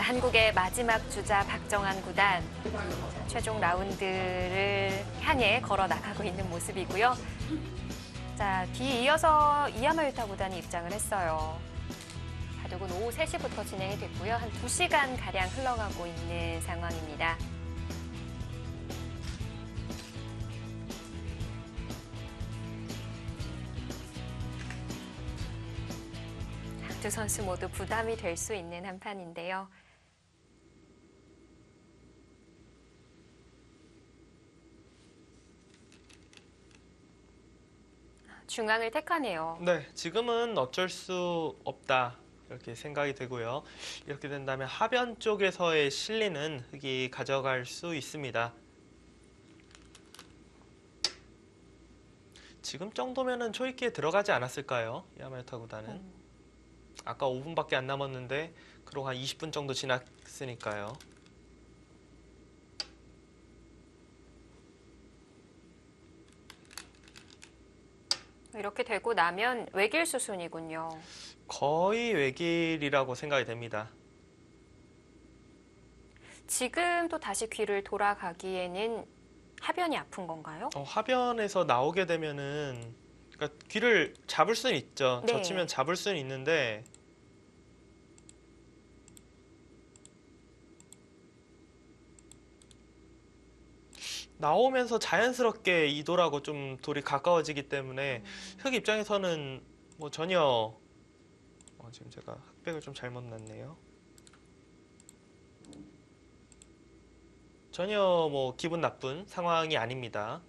한국의 마지막 주자 박정환 구단 최종 라운드를 향해 걸어 나가고 있는 모습이고요. 자, 뒤이어서 이야마유타 구단이 입장을 했어요. 바둑은 오후 3시부터 진행이 됐고요. 한 2시간 가량 흘러가고 있는 상황입니다. 두 선수 모두 부담이 될 수 있는 한 판인데요. 중앙을 택하네요. 네, 지금은 어쩔 수 없다 이렇게 생각이 되고요. 이렇게 된다면 하변 쪽에서의 실리는 흑이 가져갈 수 있습니다. 지금 정도면은 초입기에 들어가지 않았을까요? 야마유타 구단은. 아까 5분밖에 안 남았는데 그러고 한 20분 정도 지났으니까요. 이렇게 되고 나면 외길 수순이군요. 거의 외길이라고 생각이 됩니다. 지금 또 다시 귀를 돌아가기에는 하변이 아픈 건가요? 하변에서 나오게 되면은 그러니까 귀를 잡을 수는 있죠. 네. 젖히면 잡을 수는 있는데 나오면서 자연스럽게 이도라고 좀 돌이 가까워지기 때문에 흑 입장에서는 뭐 전혀 지금 제가 흑백을 좀 잘못 놨네요. 전혀 뭐 기분 나쁜 상황이 아닙니다.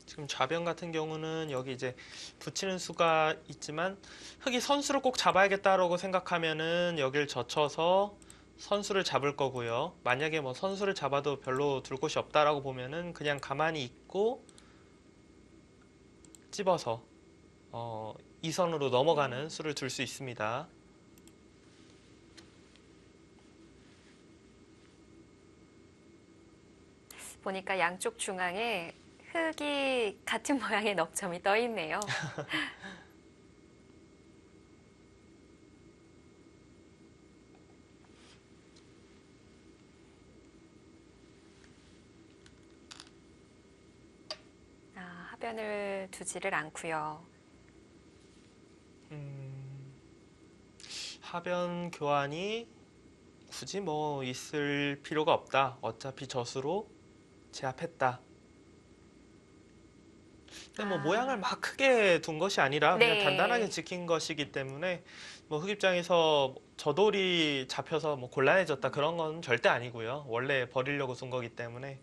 지금 좌변 같은 경우는 여기 이제 붙이는 수가 있지만 흑이 선수를 꼭 잡아야겠다라고 생각하면은 여길 젖혀서 선수를 잡을 거고요. 만약에 뭐 선수를 잡아도 별로 둘 곳이 없다라고 보면은 그냥 가만히 있고 찝어서 2선으로 넘어가는 수를 둘 수 있습니다. 보니까 양쪽 중앙에 흙이 같은 모양의 넉점이 떠 있네요. 하변을 두지를 않고요. 하변 교환이 굳이 뭐 있을 필요가 없다. 어차피 젖으로 제압했다. 근데 뭐 모양을 막 크게 둔 것이 아니라 그냥 네. 단단하게 지킨 것이기 때문에 뭐 흑 입장에서 저돌이 잡혀서 뭐 곤란해졌다 그런 건 절대 아니고요. 원래 버리려고 둔 거기 때문에.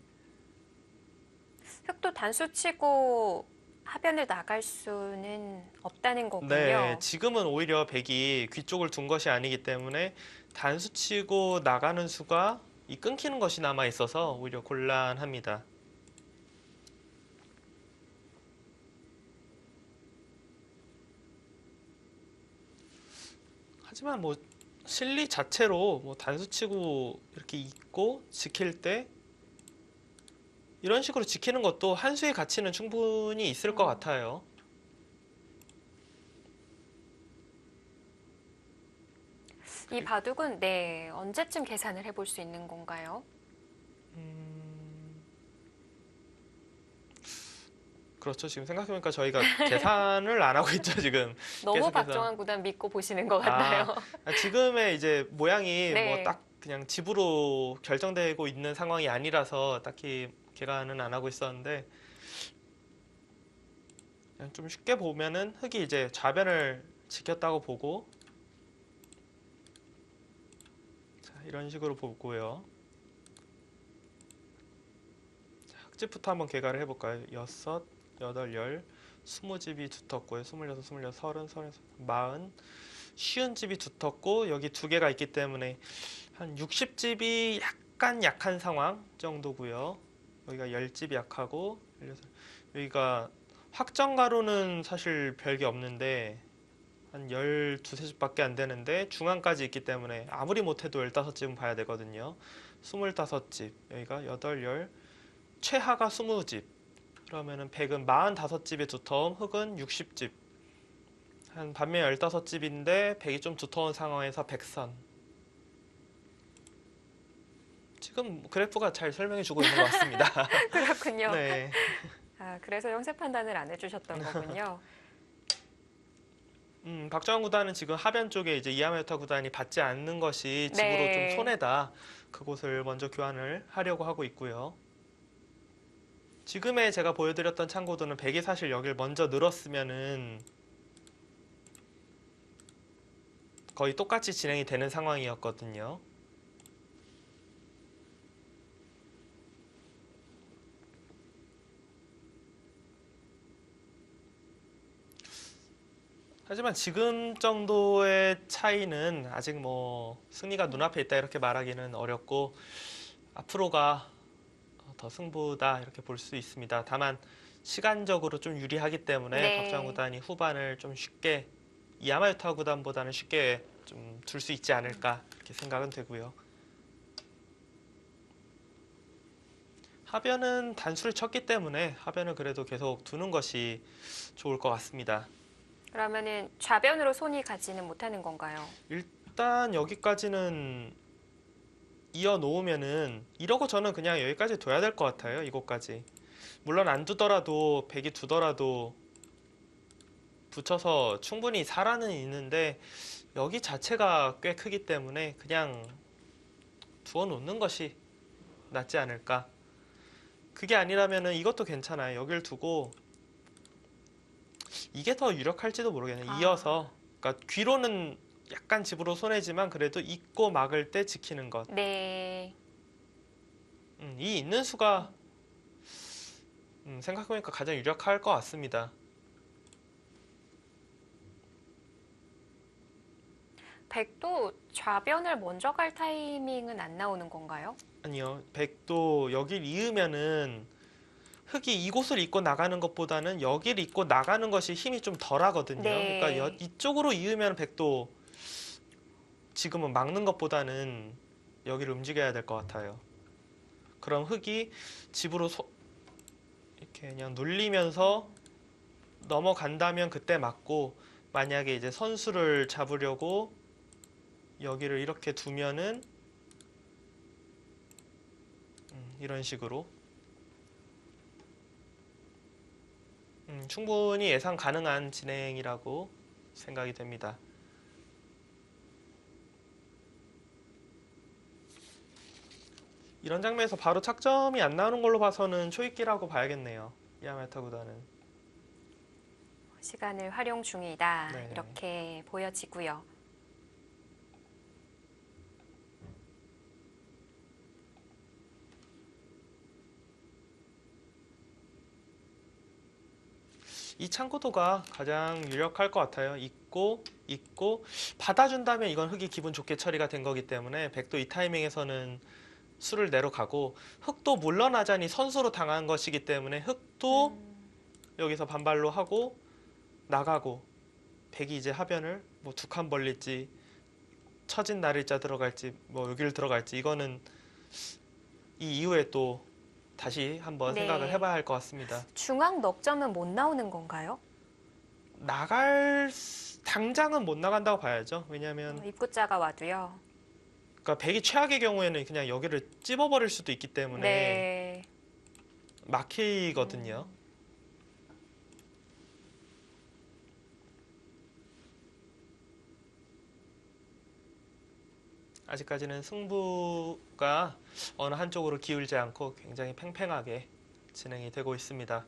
흙도 단수 치고 하변을 나갈 수는 없다는 거군요. 네, 지금은 오히려 백이 귀 쪽을 둔 것이 아니기 때문에 단수 치고 나가는 수가 이 끊기는 것이 남아 있어서 오히려 곤란합니다. 하지만 뭐 실리 자체로 뭐 단수치고 이렇게 있고 지킬 때 이런 식으로 지키는 것도 한 수의 가치는 충분히 있을 것 같아요. 이 바둑은 네, 언제쯤 계산을 해볼 수 있는 건가요? 그렇죠. 지금 생각해보니까 저희가 계산을 안 하고 있죠, 지금. 너무 계속해서. 박정환 구단 믿고 보시는 것 같나요? 지금의 이제 모양이 네. 뭐 딱 그냥 집으로 결정되고 있는 상황이 아니라서 딱히 계산은 안 하고 있었는데 그냥 좀 쉽게 보면은 흑이 이제 좌변을 지켰다고 보고 자, 이런 식으로 보고요. 자, 흑집부터 한번 개가를 해볼까요? 6, 8, 10, 20집이 두텁고요. 26, 26, 30, 30, 40 쉬운 집이 두텁고 여기 두 개가 있기 때문에 한 60집이 약간 약한 상황 정도고요. 여기가 10집이 약하고 여기가 확정 가루는 사실 별게 없는데 한 12~13집밖에 안 되는데 중앙까지 있기 때문에 아무리 못해도 15집은 봐야 되거든요. 25집, 여기가 8, 10, 최하가 20집. 그러면은 백은 45집에 두터움, 흑은 60집. 한 반면 15집인데 백이 좀 두터운 상황에서 백선. 지금 그래프가 잘 설명해 주고 있는 것 같습니다. 그렇군요. 네. 아, 그래서 형세 판단을 안 해주셨던 거군요. 박정환 구단은 지금 하변 쪽에 이제 이하메타 구단이 받지 않는 것이 집으로 좀 네. 손해다. 그곳을 먼저 교환을 하려고 하고 있고요. 지금의 제가 보여드렸던 참고도는 백이 사실 여길 먼저 늘었으면은 거의 똑같이 진행이 되는 상황이었거든요. 하지만 지금 정도의 차이는 아직 뭐 승리가 눈앞에 있다 이렇게 말하기는 어렵고 앞으로가 더 승부다 이렇게 볼 수 있습니다. 다만 시간적으로 좀 유리하기 때문에 네. 박정환 구단이 후반을 좀 쉽게 야마유타 구단보다는 쉽게 좀 둘 수 있지 않을까 이렇게 생각은 되고요. 하변은 단수를 쳤기 때문에 하변을 그래도 계속 두는 것이 좋을 것 같습니다. 그러면은 좌변으로 손이 가지는 못하는 건가요? 일단 여기까지는 이어놓으면은 이러고 저는 그냥 여기까지 둬야 될 것 같아요. 이곳까지. 물론 안 두더라도 백이 두더라도 붙여서 충분히 살아는 있는데 여기 자체가 꽤 크기 때문에 그냥 두어 놓는 것이 낫지 않을까. 그게 아니라면은 이것도 괜찮아요. 여길 두고 이게 더 유력할지도 모르겠네요. 아. 이어서 그러니까 귀로는 약간 집으로 손해지만 그래도 있고 막을 때 지키는 것. 네. 이 있는 수가 생각해보니까 가장 유력할 것 같습니다. 백도 좌변을 먼저 갈 타이밍은 안 나오는 건가요? 아니요. 백도 여길 이으면은 흑이 이곳을 잇고 나가는 것보다는 여기를 잇고 나가는 것이 힘이 좀 덜하거든요. 네. 그러니까 이쪽으로 이으면 백도 지금은 막는 것보다는 여기를 움직여야 될 것 같아요. 그럼 흑이 집으로 이렇게 그냥 눌리면서 넘어간다면 그때 맞고 만약에 이제 선수를 잡으려고 여기를 이렇게 두면은 이런 식으로 충분히 예상 가능한 진행이라고 생각이 됩니다. 이런 장면에서 바로 착점이 안 나오는 걸로 봐서는 초입기라고 봐야겠네요. 야마타 구단은. 시간을 활용 중이다. 네. 이렇게 보여지고요. 이 참고도가 가장 유력할 것 같아요. 있고 받아준다면 이건 흑이 기분 좋게 처리가 된 거기 때문에 백도 이 타이밍에서는 수를 내려가고 흑도 물러나자니 선수로 당한 것이기 때문에 흑도 여기서 반발로 하고 나가고 백이 이제 하변을 뭐 두 칸 벌릴지 처진 날일자 들어갈지 뭐 여기를 들어갈지 이거는 이 이후에 또 다시 한번 네. 생각을 해봐야 할 것 같습니다. 중앙 넉점은 못 나오는 건가요? 당장은 못 나간다고 봐야죠. 왜냐하면 입구자가 와도요. 그러니까 백이 최악의 경우에는 그냥 여기를 찝어버릴 수도 있기 때문에 네. 막히거든요. 아직까지는 승부가 어느 한쪽으로 기울지 않고 굉장히 팽팽하게 진행이 되고 있습니다.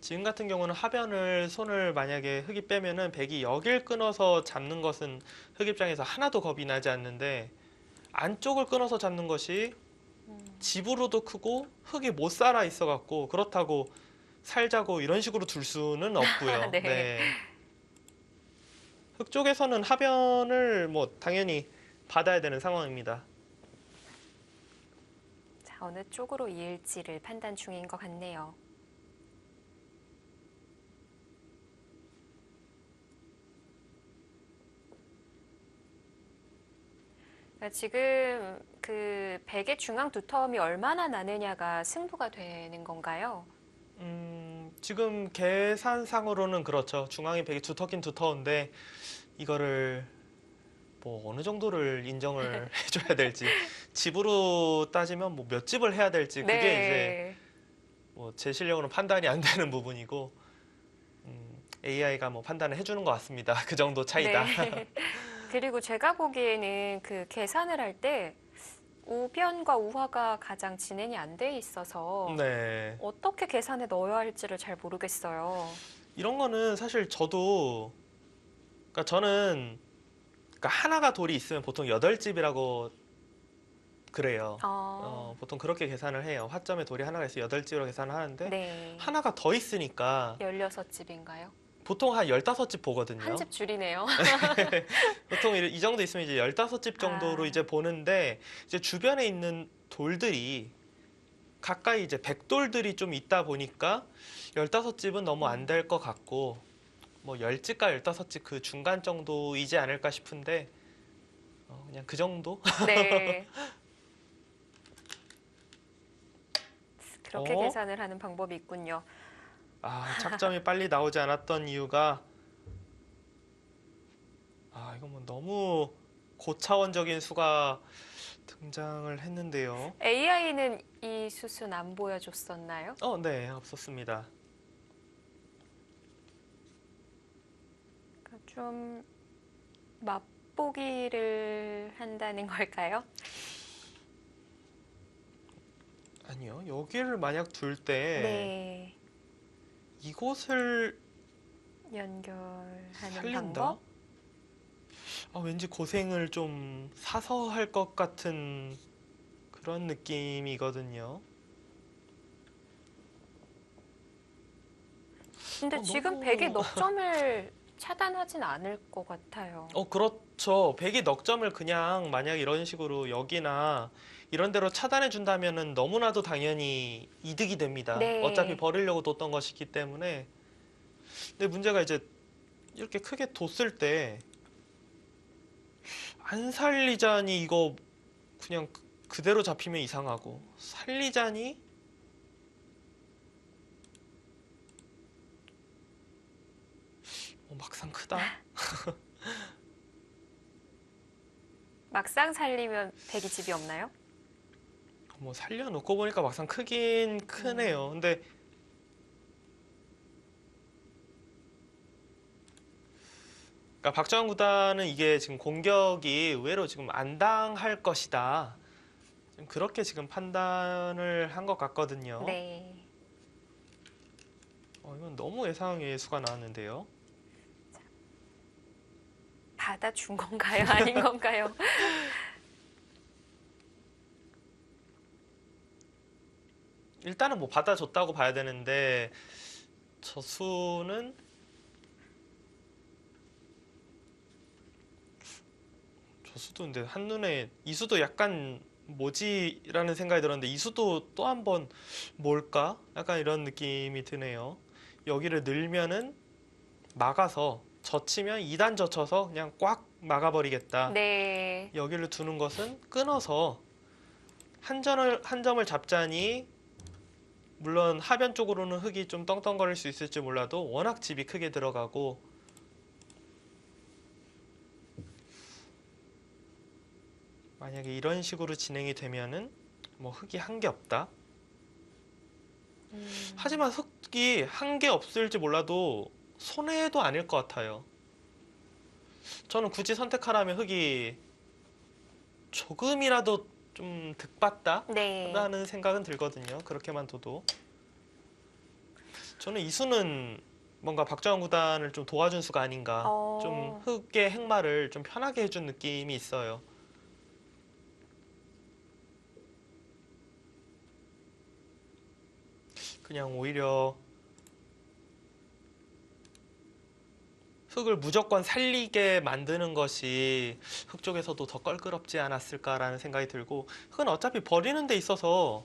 지금 같은 경우는 하변을 손을 만약에 흑이 빼면은 백이 여길 끊어서 잡는 것은 흑 입장에서 하나도 겁이 나지 않는데 안쪽을 끊어서 잡는 것이 집으로도 크고 흑이 못 살아 있어 갖고 그렇다고 살자고 이런 식으로 둘 수는 없고요. 네. 네. 흑 쪽에서는 하변을 뭐 당연히 받아야 되는 상황입니다. 자, 어느 쪽으로 이을지를 판단 중인 것 같네요. 지금 그 백의 중앙 두터움이 얼마나 나느냐가 승부가 되는 건가요? 지금 계산상으로는 그렇죠. 중앙이 백이 두텁긴 두터운데 이거를 뭐 어느 정도를 인정을 해줘야 될지 집으로 따지면 뭐 몇 집을 해야 될지 그게 이제 네. 뭐 제 실력으로는 판단이 안 되는 부분이고 AI가 뭐 판단을 해주는 것 같습니다. 그 정도 차이다. 네. 그리고 제가 보기에는 그 계산을 할 때 우변과 우화가 가장 진행이 안 돼 있어서 네. 어떻게 계산에 넣어야 할지를 잘 모르겠어요. 이런 거는 사실 저도 그러니까 저는 그러니까 하나가 돌이 있으면 보통 8집이라고 그래요. 보통 그렇게 계산을 해요. 화점에 돌이 하나가 있어 8집으로 계산을 하는데 네. 하나가 더 있으니까 16집인가요? 보통 한 15집 보거든요. 한 집 줄이네요. 보통 이 정도 있으면 이제 15집 정도로 아. 이제 보는데 이제 주변에 있는 돌들이 가까이 이제 백돌들이 좀 있다 보니까 15집은 너무 안 될 것 같고 뭐 10집과 15집 그 중간 정도이지 않을까 싶은데 그냥 그 정도? 네. 그렇게 어? 계산을 하는 방법이 있군요. 착점이 빨리 나오지 않았던 이유가 이건 뭐 너무 고차원적인 수가 등장을 했는데요. AI는 이 수순 안 보여줬었나요? 네, 없었습니다. 그러니까 좀 맛보기를 한다는 걸까요? 아니요, 여기를 만약 둘 때 네. 이곳을 연결하는 살린다? 방법? 왠지 고생을 좀 사서 할 것 같은 그런 느낌이거든요. 근데 지금 너무... 백의 넉점을 차단하진 않을 것 같아요. 그렇죠. 백이 넉점을 그냥 만약 이런 식으로 여기나 이런 데로 차단해 준다면은 너무나도 당연히 이득이 됩니다. 어차피 네. 버리려고 뒀던 것이기 때문에. 근데 문제가 이제 이렇게 크게 뒀을 때 안 살리자니 이거 그냥 그대로 잡히면 이상하고 살리자니 막상 크다. 막상 살리면 백이 집이 없나요? 뭐 살려놓고 보니까 막상 크긴 크네요. 근데 그러니까 박정환 구단은 이게 지금 공격이 의외로 지금 안 당할 것이다. 지금 그렇게 지금 판단을 한 것 같거든요. 네. 이건 너무 예상외의 수가 나왔는데요. 받아준 건가요? 아닌 건가요? 일단은 뭐 받아줬다고 봐야 되는데 저 수는 근데 한눈에 이 수도 약간 뭐지라는 생각이 들었는데 이 수도 또 한 번 뭘까? 약간 이런 느낌이 드네요. 여기를 늘면은 막아서 젖히면 2단 젖혀서 그냥 꽉 막아버리겠다. 네. 여기를 두는 것은 끊어서 한 점을 잡자니 물론 하변 쪽으로는 흙이 좀 떵떵거릴 수 있을지 몰라도 워낙 집이 크게 들어가고 만약에 이런 식으로 진행이 되면은 뭐 흙이 한 게 없다. 하지만 흙이 한 게 없을지 몰라도 손해도 아닐 것 같아요. 저는 굳이 선택하라면 흙이 조금이라도 좀 네. 득봤다라는 생각은 들거든요. 그렇게만 둬도. 저는 이 수는 뭔가 박정환 구단을 좀 도와준 수가 아닌가. 좀 흙의 행마를 좀 편하게 해준 느낌이 있어요. 그냥 오히려 흙을 무조건 살리게 만드는 것이 흙 쪽에서도 더 껄끄럽지 않았을까라는 생각이 들고, 흙은 어차피 버리는 데 있어서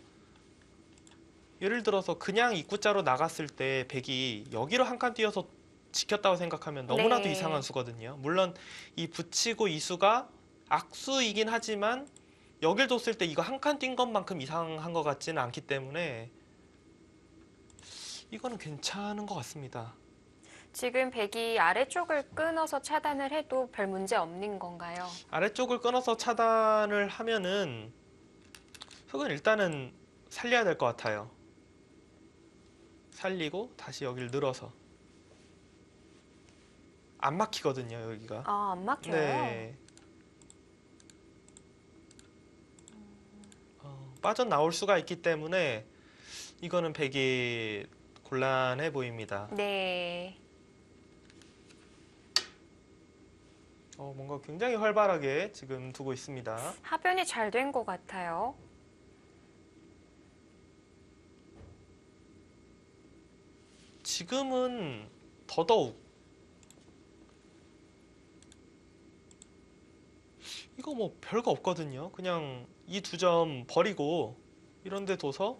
예를 들어서 그냥 입구자로 나갔을 때 백이 여기로 한 칸 뛰어서 지켰다고 생각하면 너무나도 네. 이상한 수거든요. 물론 이 붙이고 이 수가 악수이긴 하지만 여길 뒀을 때 이거 한 칸 뛴 것만큼 이상한 것 같지는 않기 때문에 이거는 괜찮은 것 같습니다. 지금 백이 아래쪽을 끊어서 차단을 해도 별 문제 없는 건가요? 아래쪽을 끊어서 차단을 하면은 흙은 일단은 살려야 될 것 같아요. 살리고 다시 여기를 늘어서 안 막히거든요, 여기가. 아, 안 막혀요? 네. 빠져나올 수가 있기 때문에 이거는 백이 곤란해 보입니다. 네. 뭔가 굉장히 활발하게 지금 두고 있습니다. 하변이 잘 된 것 같아요. 지금은 더더욱 이거 뭐 별거 없거든요. 그냥 이 두 점 버리고 이런 데 둬서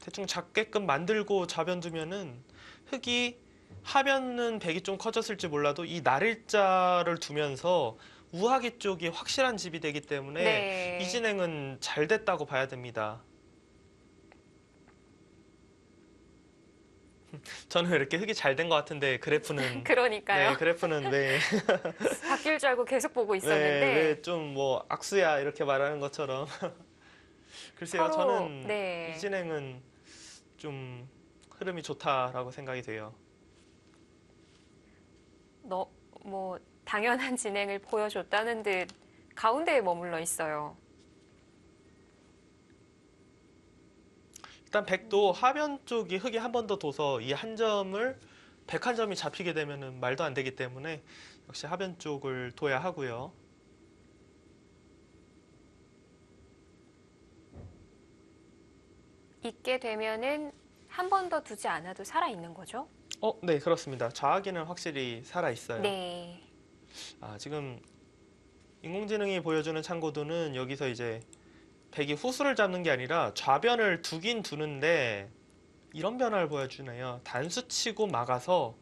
대충 작게끔 만들고 좌변 두면은 흙이 하변은 백이 좀 커졌을지 몰라도 이 날일자를 두면서 우하기 쪽이 확실한 집이 되기 때문에 네. 이 진행은 잘 됐다고 봐야 됩니다. 저는 왜 이렇게 흙이 잘 된 것 같은데 그래프는 그러니까요. 네, 그래프는 왜 바뀔 줄 알고 계속 보고 네, 있었는데 왜 좀 뭐 악수야 이렇게 말하는 것처럼 글쎄요, 서로 저는 네. 이 진행은 좀 흐름이 좋다라고 생각이 돼요. 뭐 당연한 진행을 보여줬다는 듯 가운데에 머물러 있어요. 일단 백도 하변 쪽이 흙이 한 번 더 둬서 이 한 점을 백 한 점이 잡히게 되면은 말도 안 되기 때문에 역시 하변 쪽을 둬야 하고요. 있게 되면은 한 번 더 두지 않아도 살아 있는 거죠? 네, 그렇습니다. 좌하기는 확실히 살아 있어요. 네. 지금 인공지능이 보여주는 참고도는 여기서 이제 백이 후수를 잡는 게 아니라 좌변을 두긴 두는데 이런 변화를 보여주네요. 단수 치고 막아서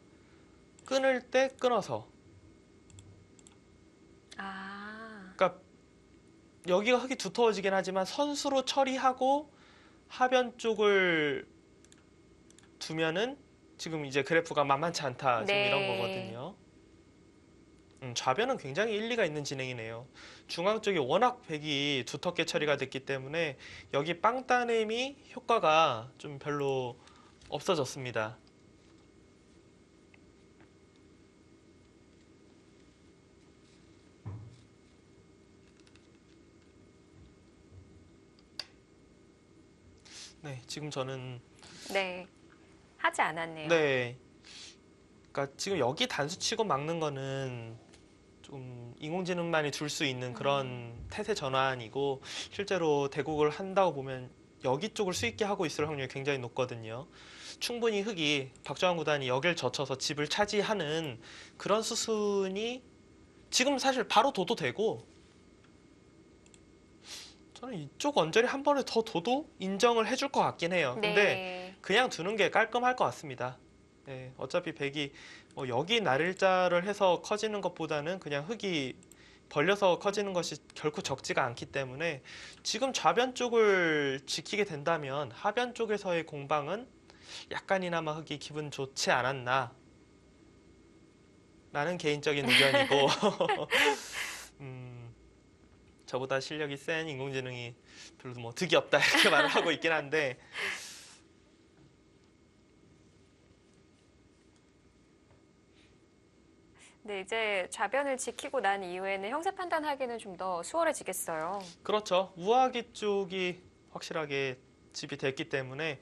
끊을 때 끊어서. 아, 그러니까 여기가 흙이 두터워지긴 하지만 선수로 처리하고 하변 쪽을 두면은 지금 이제 그래프가 만만치 않다. 지금 이런 네. 거거든요. 좌변은 굉장히 일리가 있는 진행이네요. 중앙 쪽이 워낙 백이 두텁게 처리가 됐기 때문에 여기 빵 따냄이 효과가 좀 별로 없어졌습니다. 네, 지금 저는 네. 하지 않았네요. 네, 그러니까 지금 여기 단수 치고 막는 거는 좀 인공지능만이 줄 수 있는 그런 태세 전환이고 실제로 대국을 한다고 보면 여기 쪽을 수익게 하고 있을 확률이 굉장히 높거든요. 충분히 흙이 박정환 구단이 여길 젖혀서 집을 차지하는 그런 수순이 지금 사실 바로 둬도 되고 저는 이쪽 언저리 한 번에 더 둬도 인정을 해줄 것 같긴 해요. 근데 네. 그냥 두는 게 깔끔할 것 같습니다. 네, 어차피 백이 뭐 여기 날일자를 해서 커지는 것보다는 그냥 흙이 벌려서 커지는 것이 결코 적지가 않기 때문에 지금 좌변 쪽을 지키게 된다면 하변 쪽에서의 공방은 약간이나마 흙이 기분 좋지 않았나 라는 개인적인 의견이고 저보다 실력이 센 인공지능이 별로 뭐 득이 없다 이렇게 말을 하고 있긴 한데 네, 이제 좌변을 지키고 난 이후에는 형세 판단하기는 좀 더 수월해지겠어요. 그렇죠. 우아기 쪽이 확실하게 집이 됐기 때문에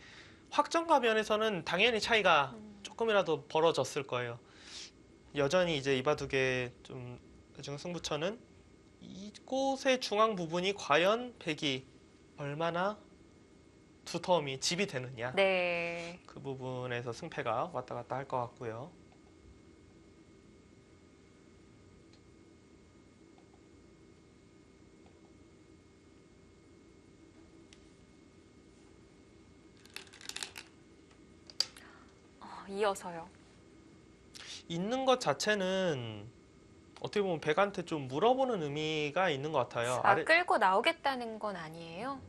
확정과 면에서는 당연히 차이가 조금이라도 벌어졌을 거예요. 여전히 이제 이바둑의 좀 나중 승부처는 이곳의 중앙 부분이 과연 백이 얼마나 두터움이 집이 되느냐 네. 그 부분에서 승패가 왔다 갔다 할 것 같고요. 이어서요. 있는 것 자체는 어떻게 보면 백한테 좀 물어보는 의미가 있는 것 같아요. 끌고 나오겠다는 건 아니에요?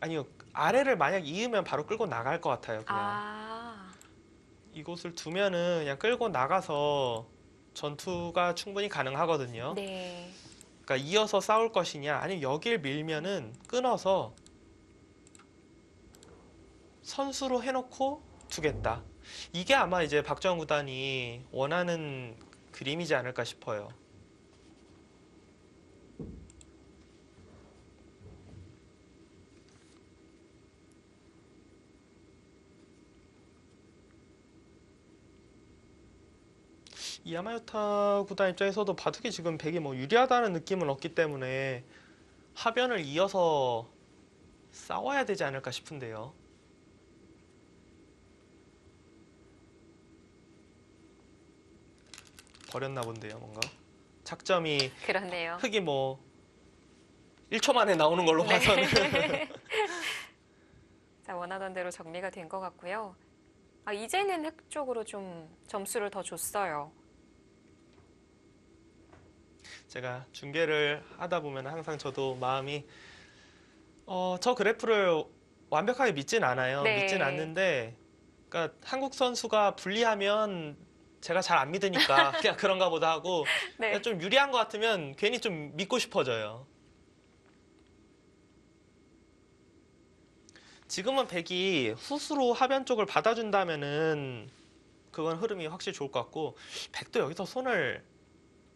아니요. 아래를 만약 이으면 바로 끌고 나갈 것 같아요. 그냥 아, 이곳을 두면은 그냥 끌고 나가서 전투가 충분히 가능하거든요. 네. 그러니까 이어서 싸울 것이냐, 아니면 여길 밀면은 끊어서 선수로 해놓고 두겠다. 이게 아마 이제 박정환 구단이 원하는 그림이지 않을까 싶어요. 이 야마유타 구단 입장에서도 바둑이 지금 백이 뭐 유리하다는 느낌은 없기 때문에 하변을 이어서 싸워야 되지 않을까 싶은데요. 버렸나 본데요, 뭔가. 착점이 그렇네요. 흑이 뭐 1초 만에 나오는 걸로 네. 봐서는 자, 원하던 대로 정리가 된 것 같고요. 이제는 흑 쪽으로 좀 점수를 더 줬어요. 제가 중계를 하다 보면 항상 저도 마음이 저 그래프를 완벽하게 믿진 않아요. 네. 믿진 않는데 그러니까 한국 선수가 불리하면 제가 잘 안 믿으니까 그냥 그런가 보다 하고 네. 그냥 좀 유리한 것 같으면 괜히 좀 믿고 싶어져요. 지금은 백이 후수로 하변 쪽을 받아준다면은 그건 흐름이 확실히 좋을 것 같고 백도 여기서 손을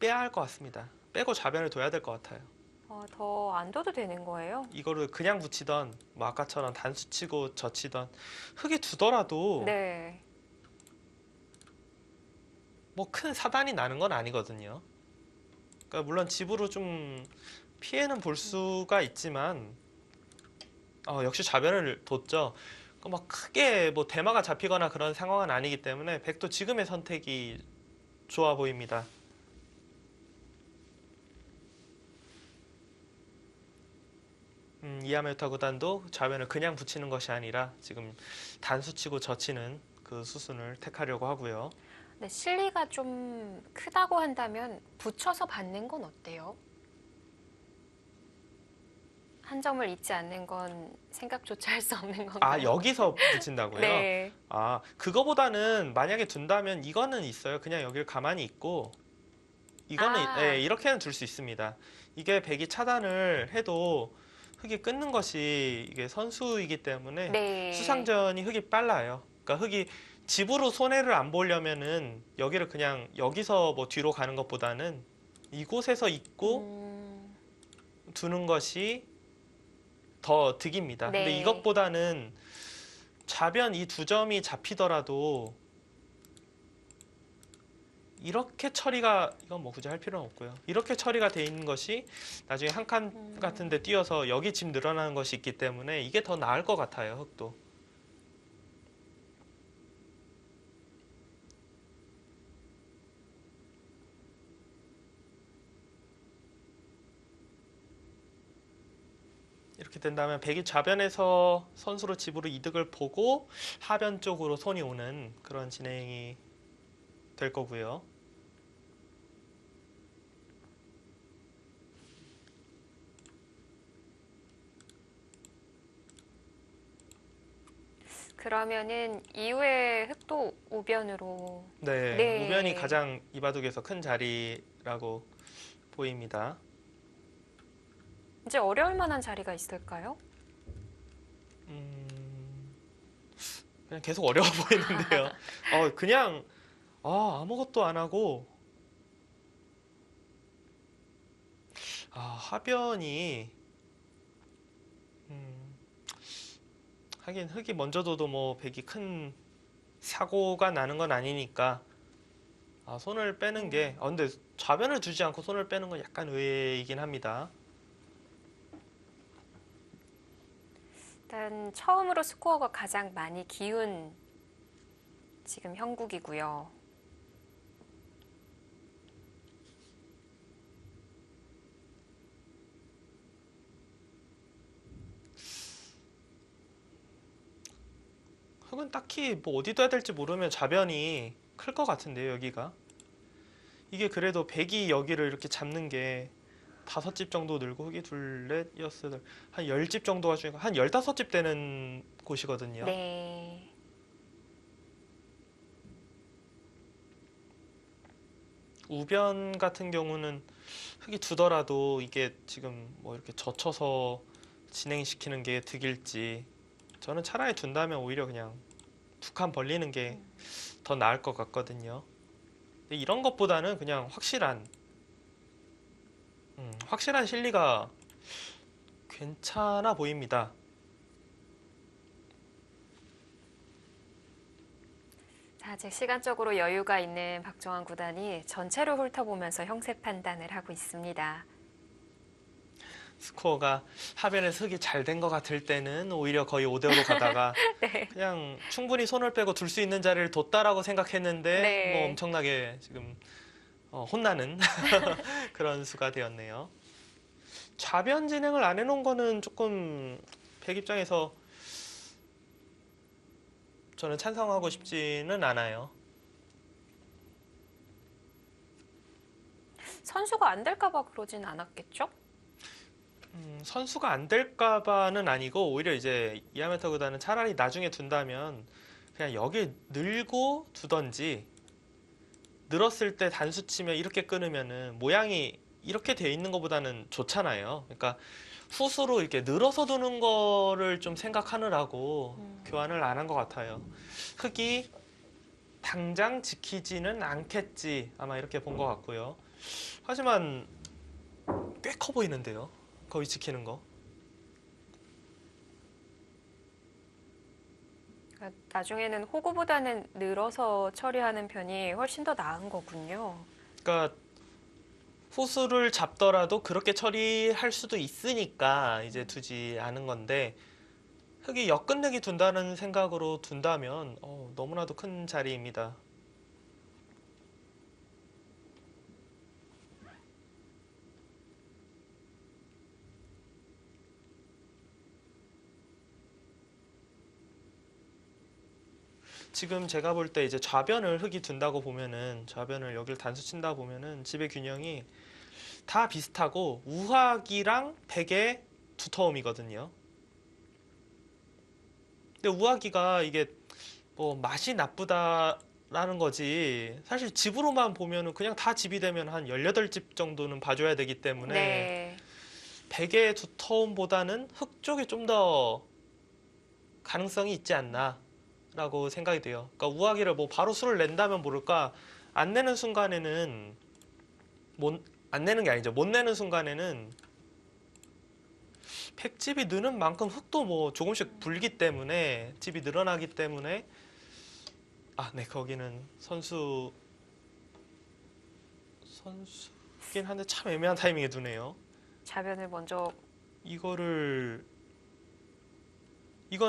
빼야 할 것 같습니다. 빼고 좌변을 둬야 될 것 같아요. 더 안 둬도 되는 거예요? 이거를 그냥 붙이던 뭐 아까처럼 단수 치고 젖히던 흙에 두더라도 네. 뭐 큰 사단이 나는 건 아니거든요. 그러니까 물론 집으로 좀 피해는 볼 수가 있지만 역시 좌변을 뒀죠. 그러니까 막 크게 뭐 대마가 잡히거나 그런 상황은 아니기 때문에 백도 지금의 선택이 좋아 보입니다. 이하메타 구단도 좌변을 그냥 붙이는 것이 아니라 지금 단수 치고 젖히는 그 수순을 택하려고 하고요. 네, 실리가 좀 크다고 한다면 붙여서 받는 건 어때요? 한 점을 잊지 않는 건 생각조차 할 수 없는 건가요? 여기서 붙인다고요? 네. 그거보다는 만약에 둔다면 이거는 있어요. 그냥 여기를 가만히 있고 이거는 이렇게는 둘 수 있습니다. 이게 백이 차단을 해도 흑이 끊는 것이 이게 선수이기 때문에 네. 수상전이 흑이 빨라요. 그러니까 흑이 집으로 손해를 안 보려면은 여기를 그냥 여기서 뭐 뒤로 가는 것보다는 이곳에서 있고 두는 것이 더 득입니다. 네. 근데 이것보다는 좌변 이 두 점이 잡히더라도 이렇게 처리가 이건 뭐 굳이 할 필요는 없고요. 이렇게 처리가 돼 있는 것이 나중에 한 칸 같은 데 띄어서 여기 집 늘어나는 것이 있기 때문에 이게 더 나을 것 같아요. 흑도. 이렇게 된다면 백이 좌변에서 선수로 집으로 이득을 보고 하변 쪽으로 손이 오는 그런 진행이 될 거고요. 그러면은 이후에 흑도 우변으로. 네, 네. 우변이 가장 이 바둑에서 큰 자리라고 보입니다. 이제 어려울 만한 자리가 있을까요? 그냥 계속 어려워 보이는데요. 그냥 아무것도 안 하고 하변이 하긴 흑이 먼저 둬도 뭐 백이 큰 사고가 나는 건 아니니까 손을 빼는 게 근데 좌변을 두지 않고 손을 빼는 건 약간 의외이긴 합니다. 일단 처음으로 스코어가 가장 많이 기운 지금 형국이고요. 흑은 흑은 딱히 뭐 어디 둬야 될지 모르면 좌변이 클 것 같은데요, 여기가. 이게 그래도 백이 여기를 이렇게 잡는 게 5집 정도 늘고 흑이 둘, 넷, 여섯, 한 10집 정도가 중에 한 15집 되는 곳이거든요. 네. 우변 같은 경우는 흑이 두더라도 이게 지금 뭐 이렇게 젖혀서 진행시키는 게 득일지 저는 차라리 둔다면 오히려 그냥 두 칸 벌리는 게 더 나을 것 같거든요. 근데 이런 것보다는 그냥 확실한 실리가 괜찮아 보입니다. 자, 아직 시간적으로 여유가 있는 박정환 구단이 전체를 훑어보면서 형세 판단을 하고 있습니다. 스코어가 하변에서 흑이 잘 된 것 같을 때는 오히려 거의 5대5로 가다가 네. 그냥 충분히 손을 빼고 둘 수 있는 자리를 뒀다라고 생각했는데 네. 뭐 엄청나게 지금 혼나는 그런 수가 되었네요. 좌변 진행을 안 해놓은 거는 조금 백 입장에서 저는 찬성하고 싶지는 않아요. 선수가 안 될까 봐 그러진 않았겠죠? 선수가 안 될까봐는 아니고 오히려 이제 이하메타 구단은 차라리 나중에 둔다면 그냥 여기 늘고 두던지 늘었을 때 단수 치면 이렇게 끊으면은 모양이 이렇게 돼 있는 것보다는 좋잖아요. 그러니까 후수로 이렇게 늘어서 두는 거를 좀 생각하느라고 교환을 안 한 것 같아요. 흑이 당장 지키지는 않겠지 아마 이렇게 본 것 같고요. 하지만 꽤 커 보이는데요. 거의 지키는 거. 그러니까 나중에는 호구보다는 늘어서 처리하는 편이 훨씬 더 나은 거군요. 그러니까 후수를 잡더라도 그렇게 처리할 수도 있으니까 이제 두지 않은 건데 흑이 역끝내기 둔다는 생각으로 둔다면 너무나도 큰 자리입니다. 지금 제가 볼 때 이제 좌변을 흑이 둔다고 보면은 좌변을 여길 단수 친다 보면은 집의 균형이 다 비슷하고 우하기랑 백의 두터움이거든요. 근데 우하기가 이게 뭐 맛이 나쁘다라는 거지 사실 집으로만 보면은 그냥 다 집이 되면 한 18집 정도는 봐줘야 되기 때문에 네. 백의 두터움보다는 흑 쪽에 좀 더 가능성이 있지 않나라고 생각이 돼요. 그러니까 우하기를 뭐 바로 수를 낸다면 모를까 안 내는 순간에는 안 내는 게 아니죠. 못 내는 순간에는 백집이 느는 만큼 흙도 뭐 조금씩 불기 때문에 집이 늘어나기 때문에 네 거기는 선수긴 한데 참 애매한 타이밍에 두네요. 좌변을 먼저 이거는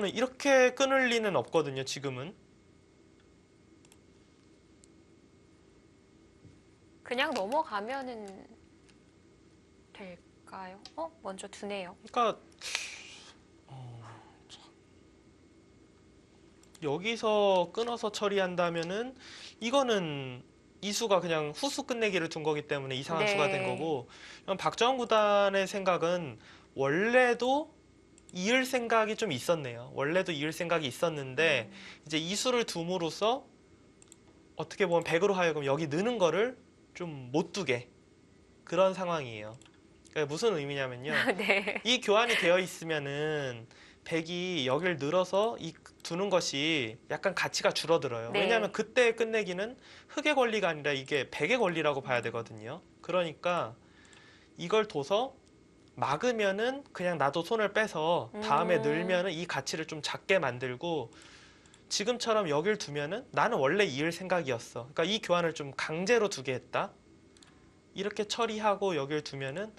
이렇게 끊을 리는 없거든요. 지금은 그냥 넘어가면은 될까요? 먼저 두네요. 그러니까 여기서 끊어서 처리한다면은 이거는 이수가 그냥 후수 끝내기를 둔 거기 때문에 이상한 네. 수가 된 거고 박정환 구단의 생각은 원래도 이을 생각이 좀 있었네요. 원래도 이을 생각이 있었는데 이제 이수를 둠으로써 어떻게 보면 백으로 하여금 여기 느는 거를 좀 못 두게 그런 상황이에요. 그러니까 무슨 의미냐면요. 네. 이 교환이 되어 있으면은 백이 여기를 늘어서 두는 것이 약간 가치가 줄어들어요. 네. 왜냐하면 그때 끝내기는 흑의 권리가 아니라 이게 백의 권리라고 봐야 되거든요. 그러니까 이걸 둬서 막으면은 그냥 나도 손을 빼서 다음에 늘면은 이 가치를 좀 작게 만들고 지금처럼 여길 두면은 나는 원래 이을 생각이었어. 그러니까 이 교환을 좀 강제로 두게 했다. 이렇게 처리하고 여길 두면은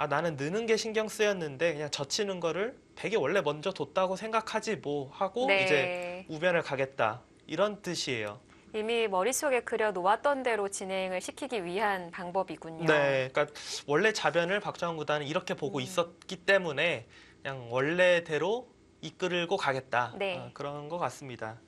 나는 느는 게 신경 쓰였는데 그냥 젖히는 거를 백이 원래 먼저 뒀다고 생각하지 뭐 하고 네. 이제 우변을 가겠다 이런 뜻이에요. 이미 머릿속에 그려 놓았던 대로 진행을 시키기 위한 방법이군요. 네, 그러니까 원래 좌변을 박정환 구단은 이렇게 보고 있었기 때문에 그냥 원래대로 이끌고 가겠다 네. 그런 것 같습니다.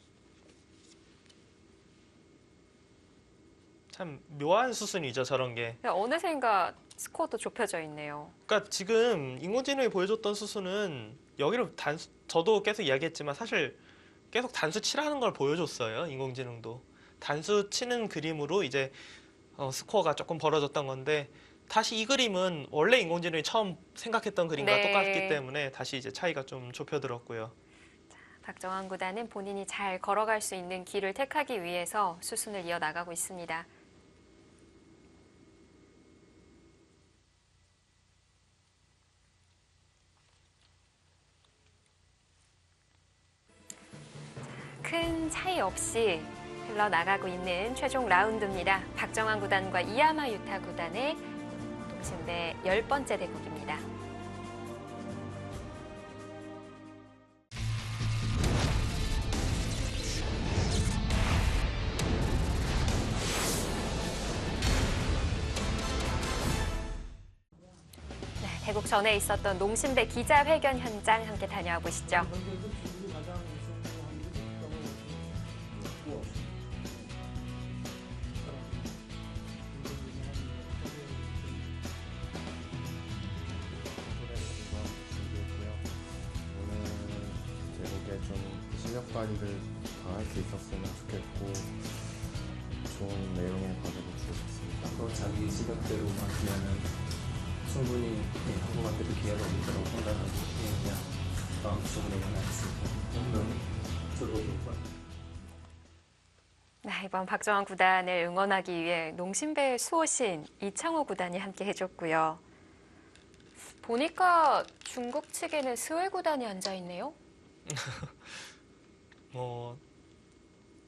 참 묘한 수순이죠, 저런 게. 어느샌가 스코어도 좁혀져 있네요. 그러니까 지금 인공지능이 보여줬던 수순은 여기를 저도 계속 이야기했지만 사실 계속 단수 치라는 걸 보여줬어요. 인공지능도. 단수 치는 그림으로 이제 스코어가 조금 벌어졌던 건데 다시 이 그림은 원래 인공지능이 처음 생각했던 그림과 네. 똑같기 때문에 다시 이제 차이가 좀 좁혀들었고요. 박정환 구단은 본인이 잘 걸어갈 수 있는 길을 택하기 위해서 수순을 이어나가고 있습니다. 큰 차이 없이 흘러나가고 있는 최종 라운드입니다. 박정환 구단과 이야마 유타 구단의 동신배 10번째 대국입니다. 네, 대국 전에 있었던 농심배 기자회견 현장 함께 다녀와 보시죠. 제국에 좀 실력 발휘를 더 할 수 있었으면 좋겠고 좋은 내용의 과제를 주셨습니다. 또 자기 실력대로 맡기면은 충분히 한국한테도 기회가 올 거라고 생각하고 그냥 마음속으로 원하겠습니다. 오늘 즐거울 것 같아요. 네, 이번 박정환 구단을 응원하기 위해 농심배 수호신 이창호 구단이 함께 해줬고요. 보니까 중국 측에는 스웨 구단이 앉아 있네요. 뭐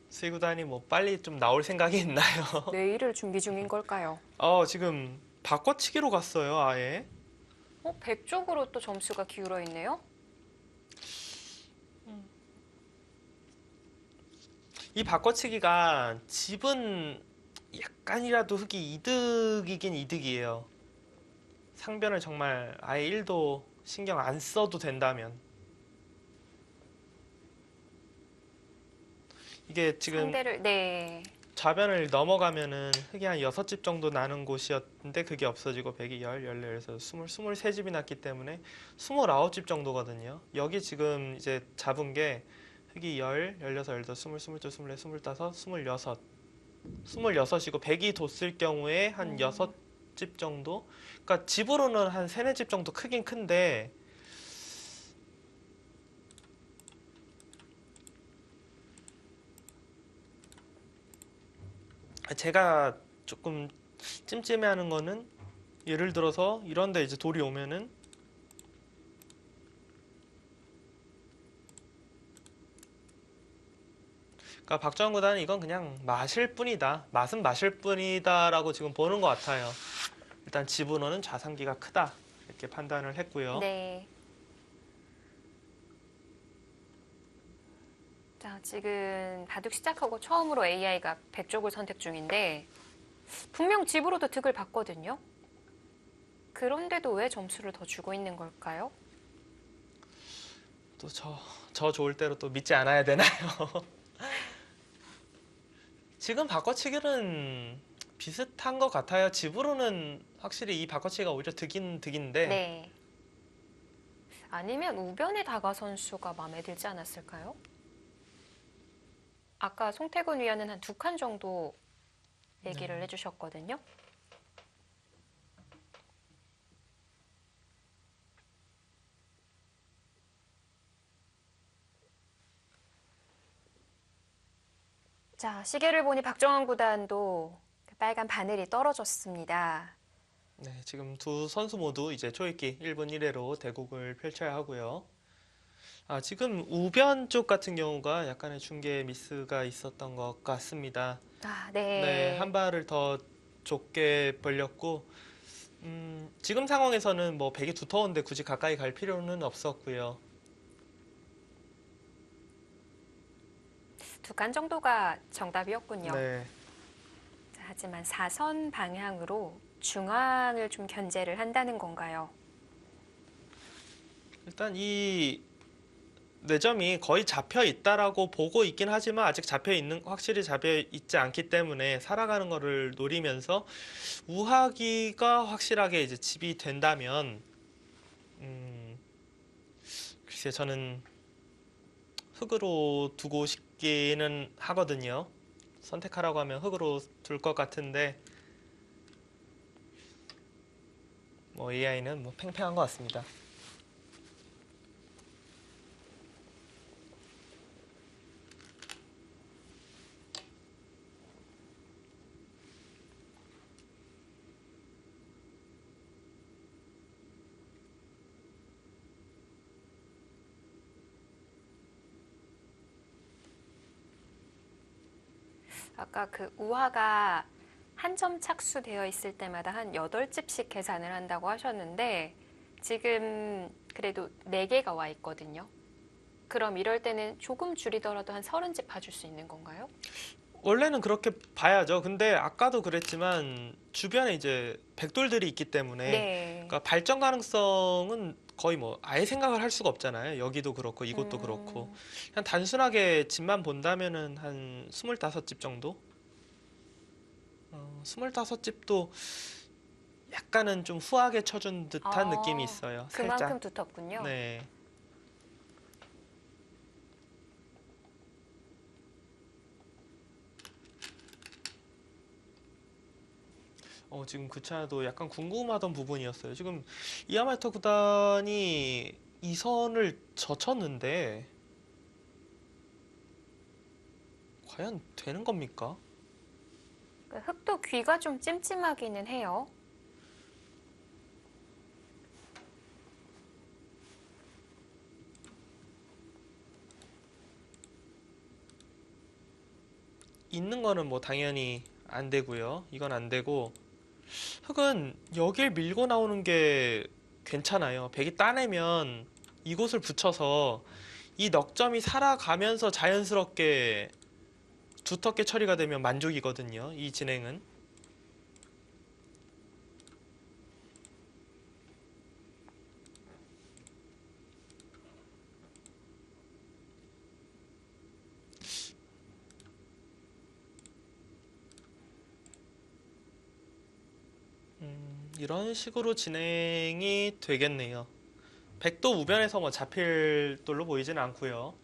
수의구단이 뭐 빨리 좀 나올 생각이 있나요? 내일을 준비 중인 걸까요? 지금 바꿔치기로 갔어요, 아예. 100쪽으로 또 점수가 기울어 있네요. 이 바꿔치기가 집은 약간이라도 흙이 이득이긴 이득이에요. 상변을 정말 아예 1도 신경 안 써도 된다면. 이게 지금 상대를 네. 좌변을 넘어가면은 흙이 한 6집 정도 나는 곳이었는데 그게 없어지고 100이 10, 14에서 23집이 났기 때문에 29집 정도거든요. 여기 지금 이제 잡은 게 흙이 10, 16, 18, 20, 22, 24, 25, 26. 26이고 100이 뒀을 경우에 한 6집 정도? 그러니까 집으로는 한 3, 4집 정도 크긴 큰데 제가 조금 찜찜해하는 거는 예를 들어서 이런데 이제 돌이 오면은 그러니까 박정환 구단은 이건 그냥 마실 뿐이다. 맛은 마실 뿐이다라고 지금 보는 것 같아요. 일단 집으로는 좌상기가 크다 이렇게 판단을 했고요. 네. 자, 지금 바둑 시작하고 처음으로 AI가 100쪽을 선택 중인데 분명 집으로도 득을 봤거든요. 그런데도 왜 점수를 더 주고 있는 걸까요? 또 저 좋을 대로 또 믿지 않아야 되나요? 지금 바꿔치기는 비슷한 것 같아요. 집으로는 확실히 이 바꿔치기가 오히려 득인데 네. 아니면 우변의 다가 선수가 마음에 들지 않았을까요? 아까 송태근 위원은 한 2칸 정도 얘기를 해주셨거든요. 자, 시계를 보니 박정환 구단도 빨간 바늘이 떨어졌습니다. 네, 지금 두 선수 모두 이제 초읽기 1분 1회로 대국을 펼쳐야 하고요. 지금 우변 쪽 같은 경우가 약간의 중계 미스가 있었던 것 같습니다. 네. 네, 한 발을 더 좁게 벌렸고 지금 상황에서는 뭐 백이 두터운데 굳이 가까이 갈 필요는 없었고요. 2칸 정도가 정답이었군요. 네, 자, 하지만 사선 방향으로 중앙을 좀 견제를 한다는 건가요? 일단 이 내점이 거의 잡혀 있다라고 보고 있긴 하지만 아직 확실히 잡혀 있지 않기 때문에 살아가는 거를 노리면서 우하기가 확실하게 이제 집이 된다면 글쎄 저는 흙으로 두고 싶기는 하거든요. 선택하라고 하면 흙으로 둘 것 같은데 뭐 AI는 뭐 팽팽한 것 같습니다. 아까 그 우화가 한 점 착수되어 있을 때마다 한 8집씩 계산을 한다고 하셨는데 지금 그래도 4개가 와 있거든요. 그럼 이럴 때는 조금 줄이더라도 한 30집 봐줄 수 있는 건가요? 원래는 그렇게 봐야죠. 근데 아까도 그랬지만 주변에 이제 백돌들이 있기 때문에 네. 그러니까 발전 가능성은 거의 뭐 아예 생각을 할 수가 없잖아요. 여기도 그렇고 이곳도 그렇고 그냥 단순하게 집만 본다면은 한 25집 정도? 25집도 약간은 좀 후하게 쳐준 듯한 느낌이 있어요. 그만큼 살짝. 두텁군요. 네. 지금 그 차도 약간 궁금하던 부분이었어요. 지금 이아마타 구단이 이 선을 젖혔는데 과연 되는 겁니까? 그 흙도 귀가 좀 찜찜하기는 해요. 있는 거는 뭐 당연히 안 되고요. 이건 안 되고 흙은 여길 밀고 나오는 게 괜찮아요. 백이 따내면 이곳을 붙여서 이 넉점이 살아가면서 자연스럽게 두텁게 처리가 되면 만족이거든요. 이 진행은. 이런 식으로 진행이 되겠네요. 백도 우변에서 뭐 잡힐 돌로 보이진 않고요.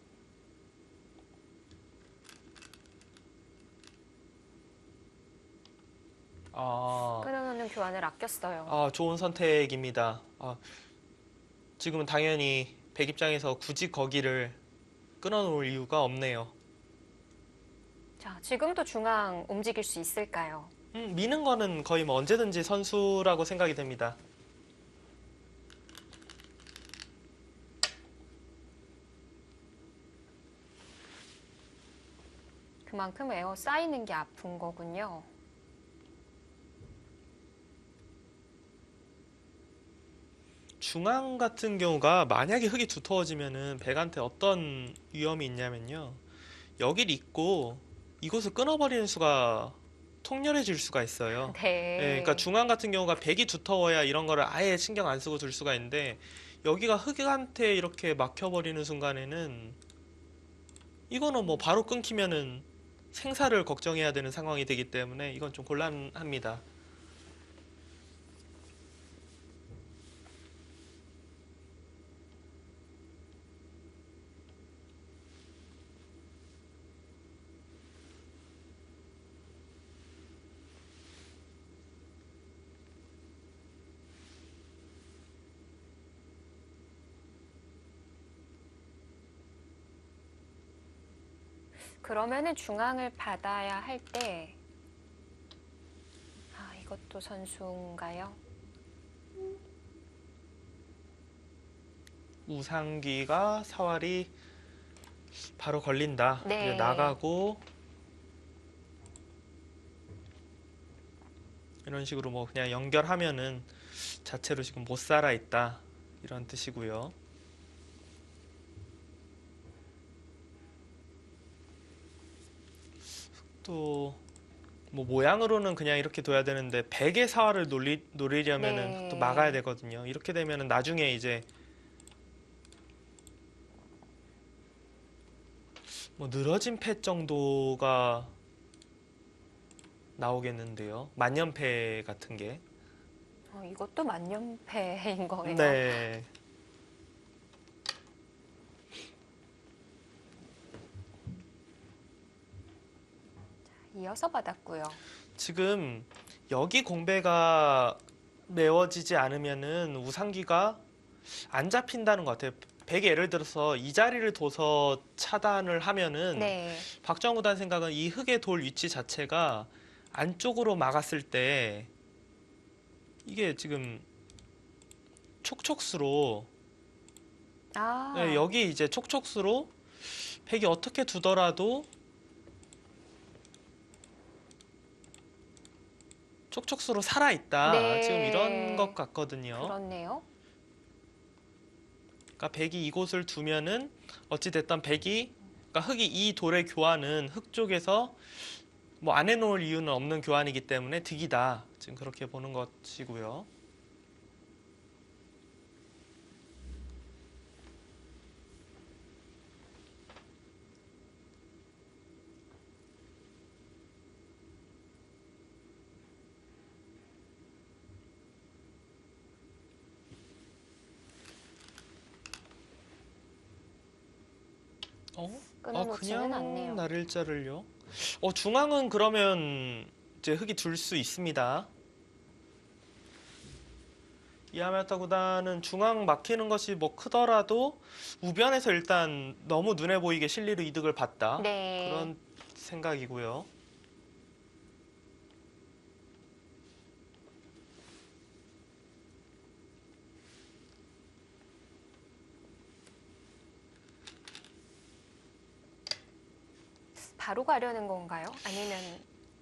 끊어놓는 교환을 아꼈어요. 좋은 선택입니다. 지금은 당연히 백 입장에서 굳이 거기를 끊어놓을 이유가 없네요. 자, 지금도 중앙 움직일 수 있을까요? 미는 거는 거의 뭐 언제든지 선수라고 생각이 됩니다. 그만큼 에어 쌓이는 게 아픈 거군요. 중앙 같은 경우가 만약에 흙이 두터워지면은 백한테 어떤 위험이 있냐면요. 여길 잇고 이곳을 끊어버리는 수가 통렬해질 수가 있어요. 네. 그러니까 중앙 같은 경우가 백이 두터워야 이런 거를 아예 신경 안 쓰고 둘 수가 있는데 여기가 흙한테 이렇게 막혀버리는 순간에는 이거는 뭐 바로 끊기면은 생사를 걱정해야 되는 상황이 되기 때문에 이건 좀 곤란합니다. 그러면은 중앙을 받아야 할 때, 이것도 선수인가요? 우상귀가 사활이 바로 걸린다. 네. 이제 나가고 이런 식으로 뭐 그냥 연결하면은 자체로 지금 못 살아 있다 이런 뜻이고요. 또 뭐 모양으로는 그냥 이렇게 둬야 되는데 백의 사활을 노리려면은 네. 또 막아야 되거든요. 이렇게 되면은 나중에 이제 뭐 늘어진 패 정도가 나오겠는데요. 만년패 같은 게. 이것도 만년패인 거예요. 네. 이어서 받았고요. 지금 여기 공배가 메워지지 않으면은 우상기가 안 잡힌다는 것 같아요. 백이 예를 들어서 이 자리를 둬서 차단을 하면은 네. 박정우 단 생각은 이 흙의 돌 위치 자체가 안쪽으로 막았을 때 이게 지금 촉촉수로 아, 네, 여기 이제 촉촉수로 백이 어떻게 두더라도 촉촉수로 살아있다. 네. 지금 이런 것 같거든요. 그렇네요. 그러니까 백이 이곳을 두면은 어찌 됐든 백이 그러니까 흙이 이 돌의 교환은 흙 쪽에서 뭐 안 해놓을 이유는 없는 교환이기 때문에 득이다. 지금 그렇게 보는 것이고요. 끊어놓지는 그냥 않네요. 날일자를요. 중앙은 그러면 이제 흙이 둘 수 있습니다. 야마타 구단은 중앙 막히는 것이 뭐 크더라도 우변에서 일단 너무 눈에 보이게 실리로 이득을 봤다. 네. 그런 생각이고요. 바로 가려는 건가요? 아니면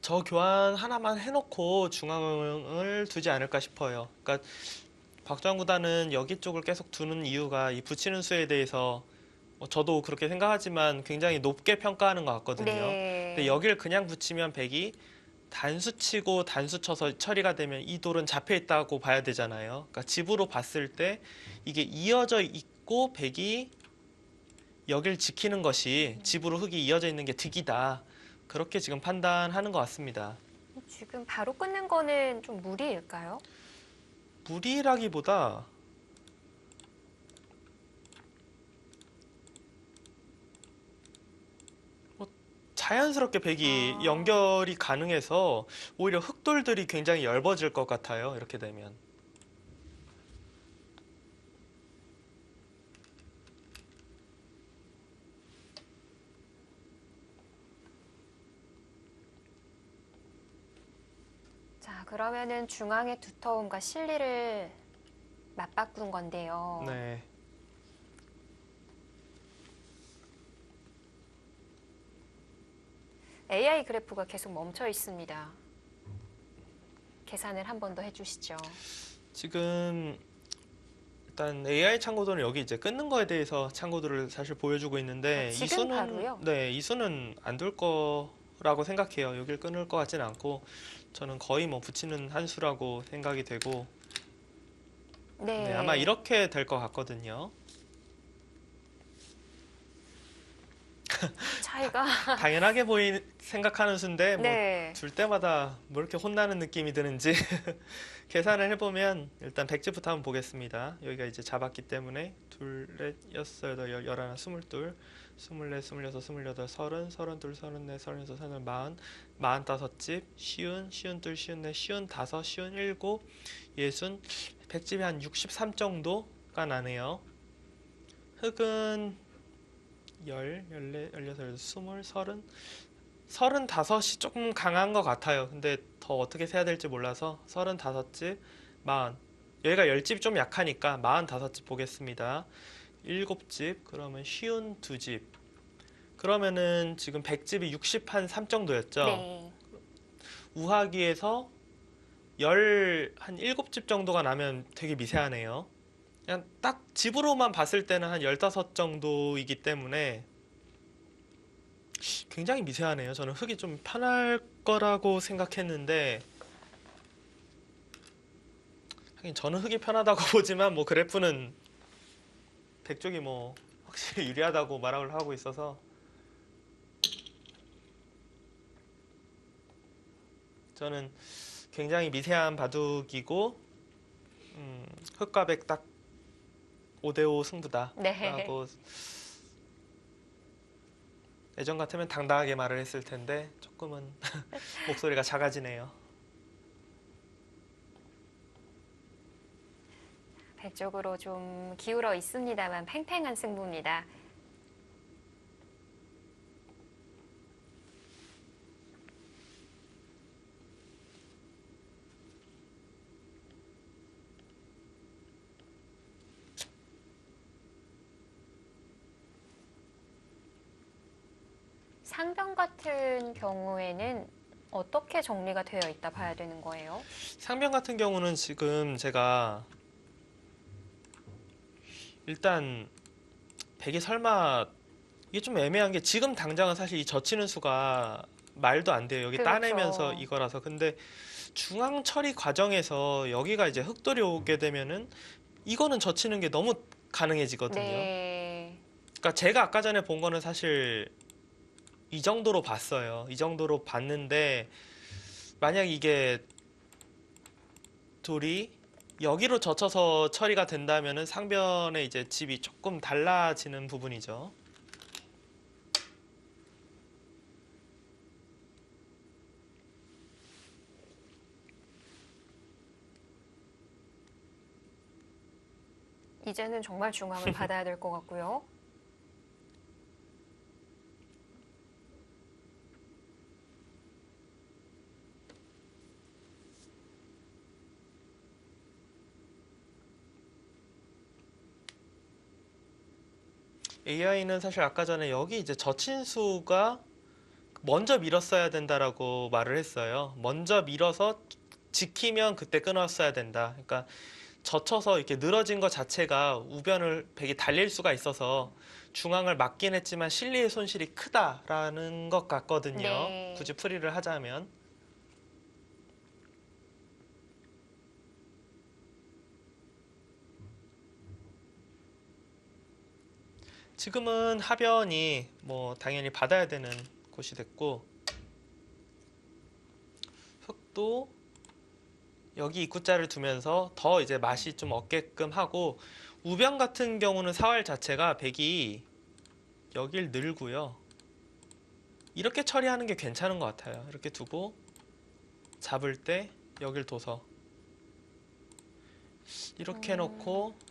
저 교환 하나만 해놓고 중앙을 두지 않을까 싶어요. 그러니까 박주환 구단은 여기 쪽을 계속 두는 이유가 이 붙이는 수에 대해서 저도 그렇게 생각하지만 굉장히 높게 평가하는 것 같거든요. 네. 근데 여기를 그냥 붙이면 백이 단수 치고 단수 쳐서 처리가 되면 이 돌은 잡혀 있다고 봐야 되잖아요. 그러니까 집으로 봤을 때 이게 이어져 있고 백이 여길 지키는 것이 집으로 흙이 이어져 있는 게 득이다. 그렇게 지금 판단하는 것 같습니다. 지금 바로 끊는 거는 좀 무리일까요? 무리라기보다 자연스럽게 백이 연결이 가능해서 오히려 흙돌들이 굉장히 얇아질 것 같아요. 이렇게 되면. 자, 그러면은 중앙의 두터움과 실리를 맞바꾼 건데요. 네. AI 그래프가 계속 멈춰 있습니다. 계산을 한 번 더 해주시죠. 지금 일단 AI 참고도는 여기 이제 끊는 거에 대해서 참고도를 사실 보여주고 있는데 이 지금 수는 바로요? 네, 이 수는 안 둘 거라고 생각해요. 여길 끊을 것 같지는 않고 저는 거의 뭐 붙이는 한 수라고 생각이 되고 네. 네, 아마 이렇게 될 것 같거든요. 차이가 당연하게 생각하는 수인데 뭐 네. 줄 때마다 뭐 이렇게 혼나는 느낌이 드는지 계산을 해보면 일단 백지부터 한번 보겠습니다. 여기가 이제 잡았기 때문에 둘, 넷, 여섯, 여덟, 열, 열하나, 스물둘, 스물넷, 스물여섯, 스물여덟, 서른, 서른둘, 서른넷, 서른여섯, 서른여덟, 마흔, 마흔다섯 집, 쉬운, 쉬운둘, 쉬운넷, 쉬운다섯, 쉬운일곱, 예순, 백집이 한 63 정도가 나네요. 흙은 열, 열넷, 열여섯, 열여덟, 스물, 서른, 35이 조금 강한 것 같아요. 근데 더 어떻게 세야 될지 몰라서 35집, 40. 여기가 10집이 좀 약하니까 45집 보겠습니다. 7집, 그러면 쉬운 2집. 그러면은 지금 100집이 63 정도였죠. 네. 우하기에서 한 7집 정도가 나면 되게 미세하네요. 그냥 딱 집으로만 봤을 때는 한 15 정도이기 때문에 굉장히 미세하네요. 저는 흙이 좀 편할 거라고 생각했는데 하긴 저는 흙이 편하다고 보지만 뭐 그래프는 백쪽이 뭐 확실히 유리하다고 말을 하고 있어서 저는 굉장히 미세한 바둑이고 흑과 백 딱 5대5 승부다라고 네. 예전 같으면 당당하게 말을 했을 텐데 조금은 목소리가 작아지네요. 백 쪽으로 좀 기울어 있습니다만 팽팽한 승부입니다. 상병 같은 경우에는 어떻게 정리가 되어 있다 봐야 되는 거예요? 상병 같은 경우는 지금 제가 일단 백이 설마 이게 좀 애매한 게 지금 당장은 사실 이 젖히는 수가 말도 안 돼요. 여기 그렇죠. 따내면서 이거라서. 근데 중앙 처리 과정에서 여기가 이제 흑돌이 오게 되면은 이거는 젖히는 게 너무 가능해지거든요. 네. 그러니까 제가 아까 전에 본 거는 사실 이 정도로 봤어요. 이 정도로 봤는데 만약 이게 돌이 여기로 젖혀서 처리가 된다면은 상변의 이제 집이 조금 달라지는 부분이죠. 이제는 정말 중앙을 받아야 될 것 같고요. AI는 사실 아까 전에 여기 이제 젖힌 수가 먼저 밀었어야 된다라고 말을 했어요. 먼저 밀어서 지키면 그때 끊었어야 된다. 그러니까 젖혀서 이렇게 늘어진 것 자체가 우변을 백이 달릴 수가 있어서 중앙을 막긴 했지만 실리의 손실이 크다라는 것 같거든요. 네. 굳이 풀이를 하자면. 지금은 하변이 뭐 당연히 받아야 되는 곳이 됐고 흑도 여기 입구자를 두면서 더 이제 맛이 좀 없게끔 하고 우변 같은 경우는 사활 자체가 백이 여길 늘고요. 이렇게 처리하는 게 괜찮은 것 같아요. 이렇게 두고 잡을 때 여길 둬서 이렇게 해놓고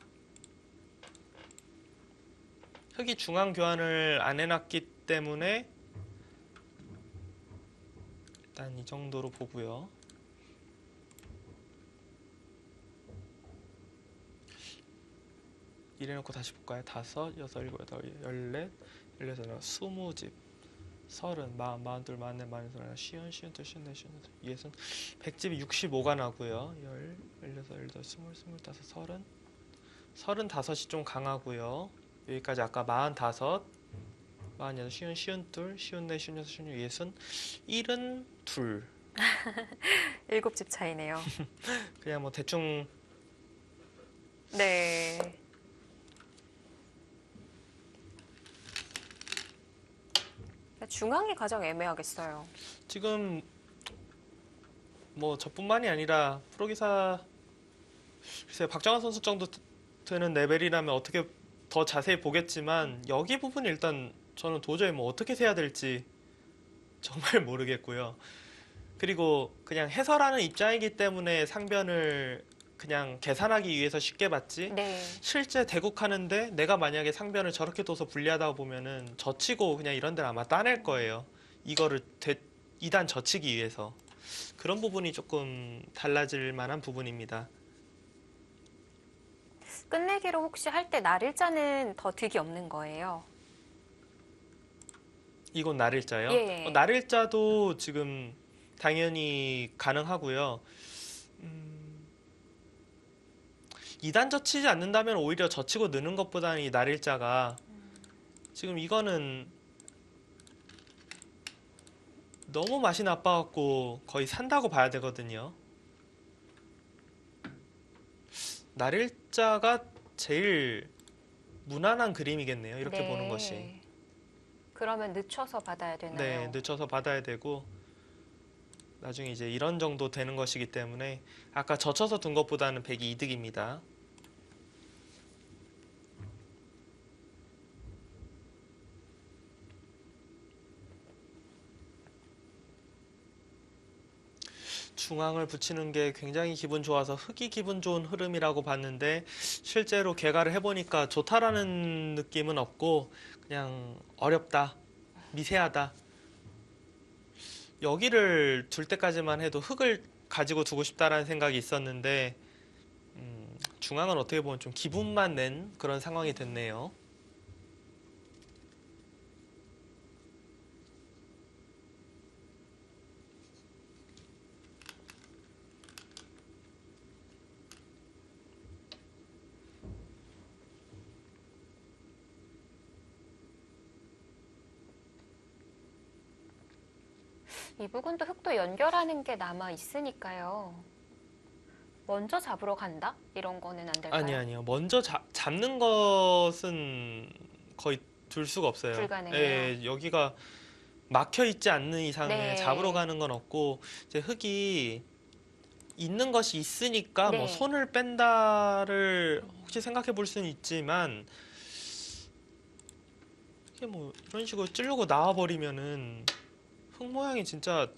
흑이 중앙 교환을 안 해놨기 때문에 일단 이 정도로 보고요. 이래놓고 다시 볼까요? 5, 6, 7, 8, 14, 16, 20집 30, 40, 42, 44, 45, 50, 51, 52, 53, 60, 100집이 65가 나고요. 10, 16, 18, 20, 25, 30, 35이 좀 강하고요. 여기까지 아까 45, 48, 50, 52, 54, 56, 57, 60, 72. 7집 차이네요. 그냥 뭐 대충 네. 중앙이 가장 애매하겠어요. 지금 뭐 저뿐만이 아니라 프로기사 글쎄 박정환 선수 정도 되는 레벨이라면 어떻게 더 자세히 보겠지만 여기 부분 일단 저는 도저히 뭐 어떻게 세야 될지 정말 모르겠고요. 그리고 그냥 해설하는 입장이기 때문에 상변을 그냥 계산하기 위해서 쉽게 봤지 네. 실제 대국하는데 내가 만약에 상변을 저렇게 둬서 불리하다고 보면은 젖히고 그냥 이런 데는 아마 따낼 거예요. 이거를 2단 젖히기 위해서. 그런 부분이 조금 달라질 만한 부분입니다. 끝내기로 혹시 할 때 날일자는 더 득이 없는 거예요? 이건 날일자요? 예. 날일자도 지금 당연히 가능하고요. 2단 젖히지 않는다면 오히려 젖히고 느는 것보다는 이 날일자가 지금 이거는 너무 맛이 나빠갖고 거의 산다고 봐야 되거든요. 날일자가 제일 무난한 그림이겠네요. 이렇게 네. 보는 것이. 그러면 늦춰서 받아야 되나요? 네, 늦춰서 받아야 되고 나중에 이제 이런 정도 되는 것이기 때문에 아까 젖혀서 둔 것보다는 백이 이득입니다. 중앙을 붙이는 게 굉장히 기분 좋아서 흙이 기분 좋은 흐름이라고 봤는데 실제로 개가를 해보니까 좋다라는 느낌은 없고 그냥 어렵다, 미세하다. 여기를 둘 때까지만 해도 흙을 가지고 두고 싶다라는 생각이 있었는데 중앙은 어떻게 보면 좀 기분만 낸 그런 상황이 됐네요. 이 부분도 흙도 연결하는 게 남아 있으니까요. 먼저 잡으러 간다? 이런 거는 안 될까요? 아니요. 먼저 잡는 것은 거의 둘 수가 없어요. 불가능해요. 예, 여기가 막혀 있지 않는 이상에 네. 잡으러 가는 건 없고 이제 흙이 있는 것이 있으니까 뭐 네. 손을 뺀다를 혹시 생각해 볼 수는 있지만 이게 뭐 이런 식으로 찌르고 나와 버리면은 흙 모양이 진짜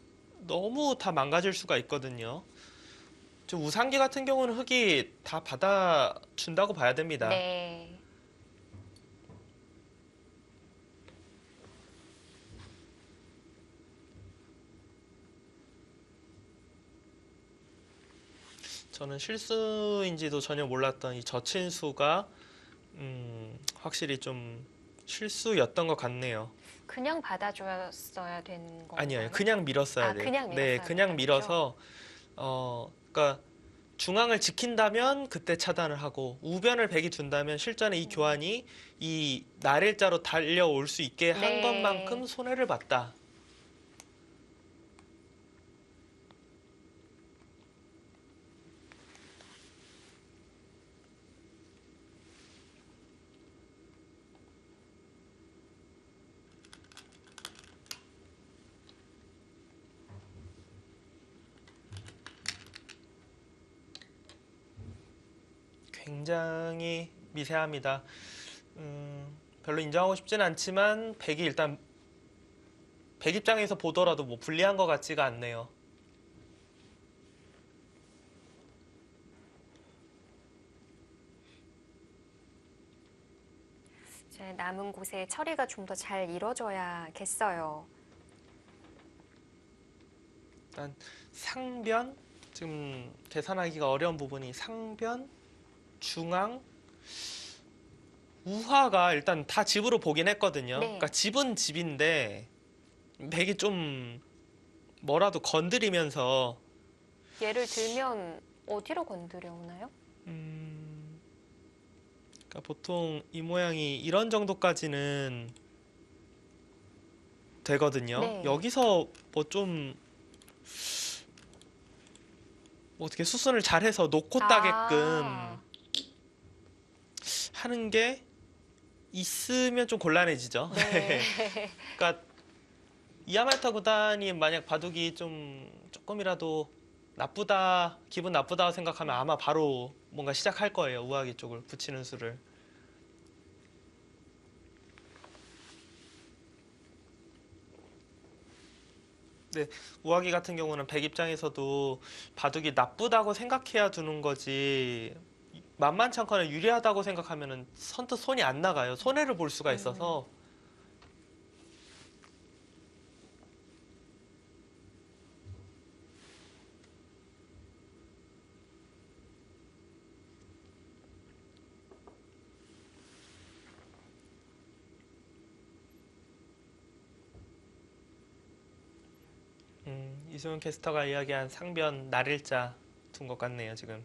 너무 다 망가질 수가 있거든요. 저 우상기 같은 경우는 흙이 다 받아준다고 봐야 됩니다. 네. 저는 실수인지도 전혀 몰랐던 이 젖힌수가 확실히 좀 실수였던 것 같네요. 그냥 받아줬어야 된 건가요? 아니요, 그냥 밀었어야 아, 돼요. 그냥 네, 밀었어야 그냥 됐죠? 밀어서 그러니까 중앙을 지킨다면 그때 차단을 하고 우변을 백이 둔다면 실전에 이 교환이 이 날일자로 달려올 수 있게 한 네. 것만큼 손해를 봤다. 굉장히 미세합니다. 별로 인정하고 싶지는 않지만 백이 일단 백 입장에서 보더라도 뭐 불리한 것 같지가 않네요. 이제 남은 곳에 처리가 좀 더 잘 이루어져야겠어요. 일단 상변 지금 계산하기가 어려운 부분이 상변, 중앙, 우하가 일단 다 집으로 보긴 했거든요. 네. 그러니까 집은 집인데 백이 좀 뭐라도 건드리면서 예를 들면 어디로 건드려 오나요? 그러니까 보통 이 모양이 이런 정도까지는 되거든요. 네. 여기서 뭐 좀 뭐 어떻게 수순을 잘해서 놓고 따게끔 아, 하는 게 있으면 좀 곤란해지죠. 네. 그러니까 이아말타 구단이 만약 바둑이 좀 조금이라도 나쁘다, 기분 나쁘다고 생각하면 아마 바로 뭔가 시작할 거예요. 우아기 쪽을 붙이는 수를. 네, 우아기 같은 경우는 백 입장에서도 바둑이 나쁘다고 생각해야 두는 거지 만만치 않거나 유리하다고 생각하면은 선뜻 손이 안 나가요. 손해를 볼 수가 있어서. 이소영 캐스터가 이야기한 상변 날일자 둔 것 같네요, 지금.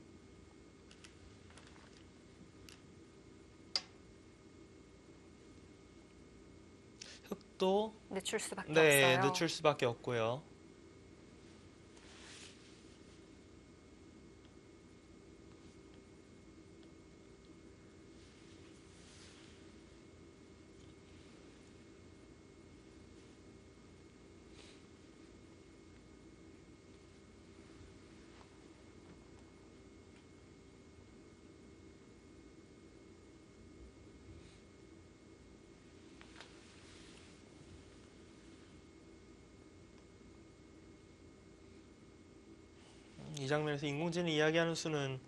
흑도 늦출 수밖에 네, 없어요. 늦출 수밖에 없고요. 이 장면에서 인공지능이 이야기하는 수는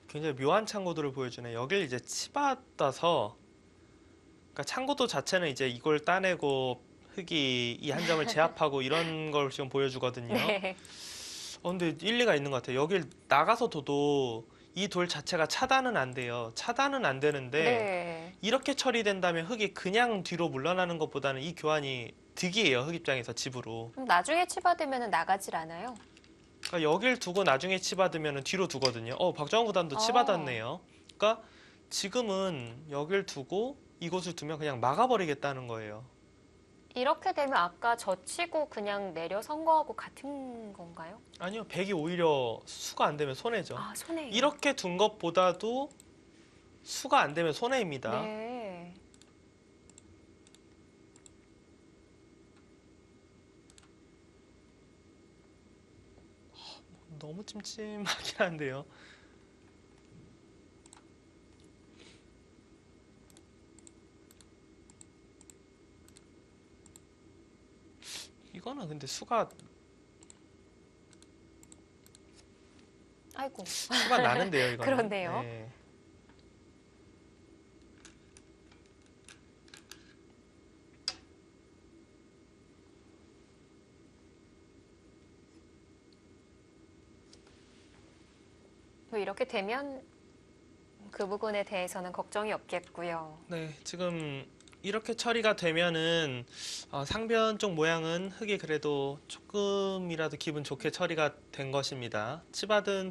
굉장히 묘한 창고도를 보여주네. 여길 이제 치받아서, 그러니까 창고도 자체는 이제 이걸 따내고 흙이 이 한 점을 제압하고 이런 걸 지금 보여주거든요. 네. 근데 일리가 있는 것 같아요. 여길 나가서 둬도 이 돌 자체가 차단은 안 돼요. 차단은 안 되는데 네. 이렇게 처리된다면 흙이 그냥 뒤로 물러나는 것보다는 이 교환이 득이에요. 흙 입장에서 집으로. 그럼 나중에 치받으면 나가질 않아요? 그러니까 여길 두고 나중에 치받으면 뒤로 두거든요. 박정원 구단도 아. 치받았네요. 그러니까 지금은 여길 두고 이곳을 두면 그냥 막아버리겠다는 거예요. 이렇게 되면 아까 젖히고 그냥 내려선 거하고 같은 건가요? 아니요. 백이 오히려 수가 안 되면 손해죠. 아, 손해요. 이렇게 둔 것보다도 수가 안 되면 손해입니다. 네. 너무 찜찜하긴 한데요. 이거는 근데 수가 아이고. 나는데요, 이거는. 그렇네요. 네. 뭐 이렇게 되면 그 부분에 대해서는 걱정이 없겠고요. 네, 지금 이렇게 처리가 되면은 상변 쪽 모양은 흙이 그래도 조금이라도 기분 좋게 처리가 된 것입니다.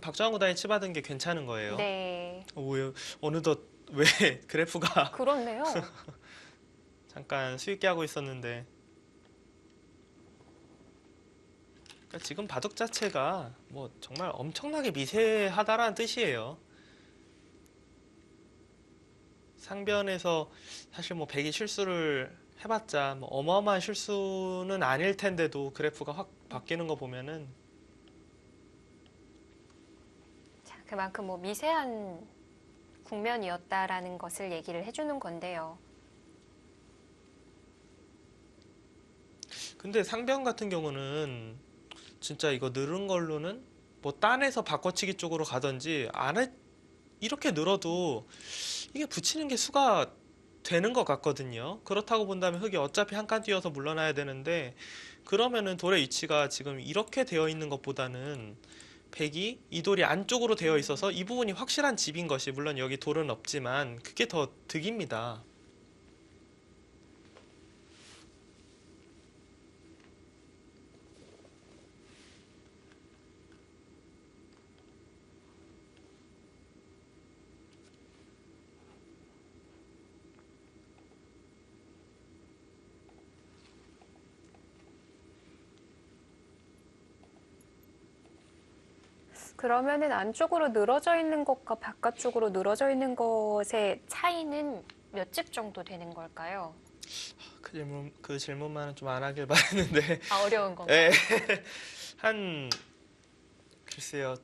박정환 구단이 치받은 게 괜찮은 거예요. 네. 왜 어느덧 왜 그래프가 그렇네요. 잠깐 수익게 하고 있었는데. 그러니까 지금 바둑 자체가 뭐 정말 엄청나게 미세하다라는 뜻이에요. 상변에서 사실 뭐 백이 실수를 해봤자 뭐 어마어마한 실수는 아닐 텐데도 그래프가 확 바뀌는 거 보면은 자, 그만큼 뭐 미세한 국면이었다라는 것을 얘기를 해주는 건데요. 근데 상변 같은 경우는 진짜 이거 늘은 걸로는 뭐 딴에서 바꿔치기 쪽으로 가든지 이렇게 늘어도 이게 붙이는 게 수가 되는 것 같거든요. 그렇다고 본다면 흙이 어차피 한 칸 뛰어서 물러나야 되는데 그러면은 돌의 위치가 지금 이렇게 되어 있는 것보다는 백이 이 돌이 안쪽으로 되어 있어서 이 부분이 확실한 집인 것이, 물론 여기 돌은 없지만 그게 더 득입니다. 그러면은 안쪽으로 늘어져 있는 것과 바깥쪽으로 늘어져 있는 것의 차이는 몇 집 정도 되는 걸까요? 그 질문만은 좀 안 하길 바랬는데 아, 어려운 건가요? 네. 글쎄요,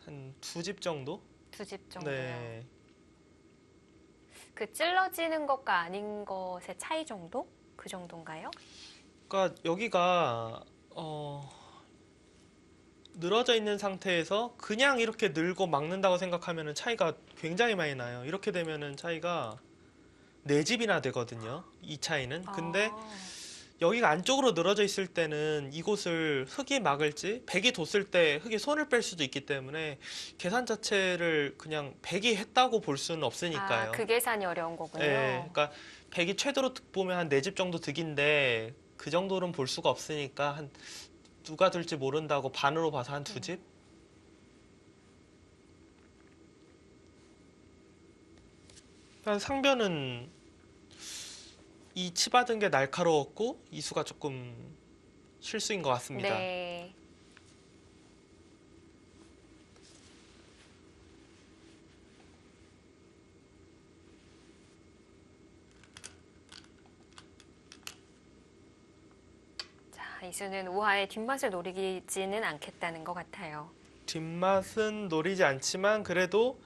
한 2집 정도? 2집 정도요. 네. 그 찔러지는 것과 아닌 것의 차이 정도? 그 정도인가요? 그러니까 여기가 늘어져 있는 상태에서 그냥 이렇게 늘고 막는다고 생각하면은 차이가 굉장히 많이 나요. 이렇게 되면은 차이가 4집이나 되거든요. 이 차이는. 근데 여기가 안쪽으로 늘어져 있을 때는 이곳을 흙이 막을지 백이 뒀을 때 흙이 손을 뺄 수도 있기 때문에 계산 자체를 그냥 백이 했다고 볼 수는 없으니까요. 그 계산이 어려운 거군요. 네, 그러니까 백이 최대로 보면 한 4집 정도 득인데 그 정도는 볼 수가 없으니까 한 누가 들지 모른다고 반으로 봐서 한 2집? 그러니까 상변은 이 치받은 게 날카로웠고 이수가 조금 실수인 것 같습니다. 네. 자, 이수는 우하의 뒷맛을 노리지는 않겠다는 것 같아요. 뒷맛은 노리지 않지만 그래도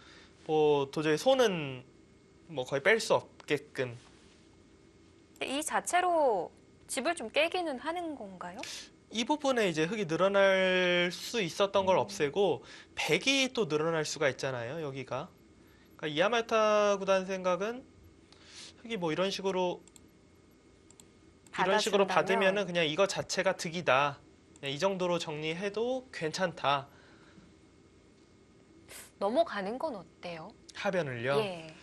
뭐 도저히 손은 뭐 거의 뺄 수 없게끔. 이 자체로 집을 좀 깨기는 하는 건가요? 이 부분에 이제 흙이 늘어날 수 있었던 걸 없애고 백이 또 늘어날 수가 있잖아요. 여기가. 그러니까 이아말타 구단 생각은 흙이 뭐 이런 식으로 받아준다면 받으면은 그냥 이거 자체가 득이다. 그냥 이 정도로 정리해도 괜찮다. 넘어가는 건 어때요? 하변을요. 예.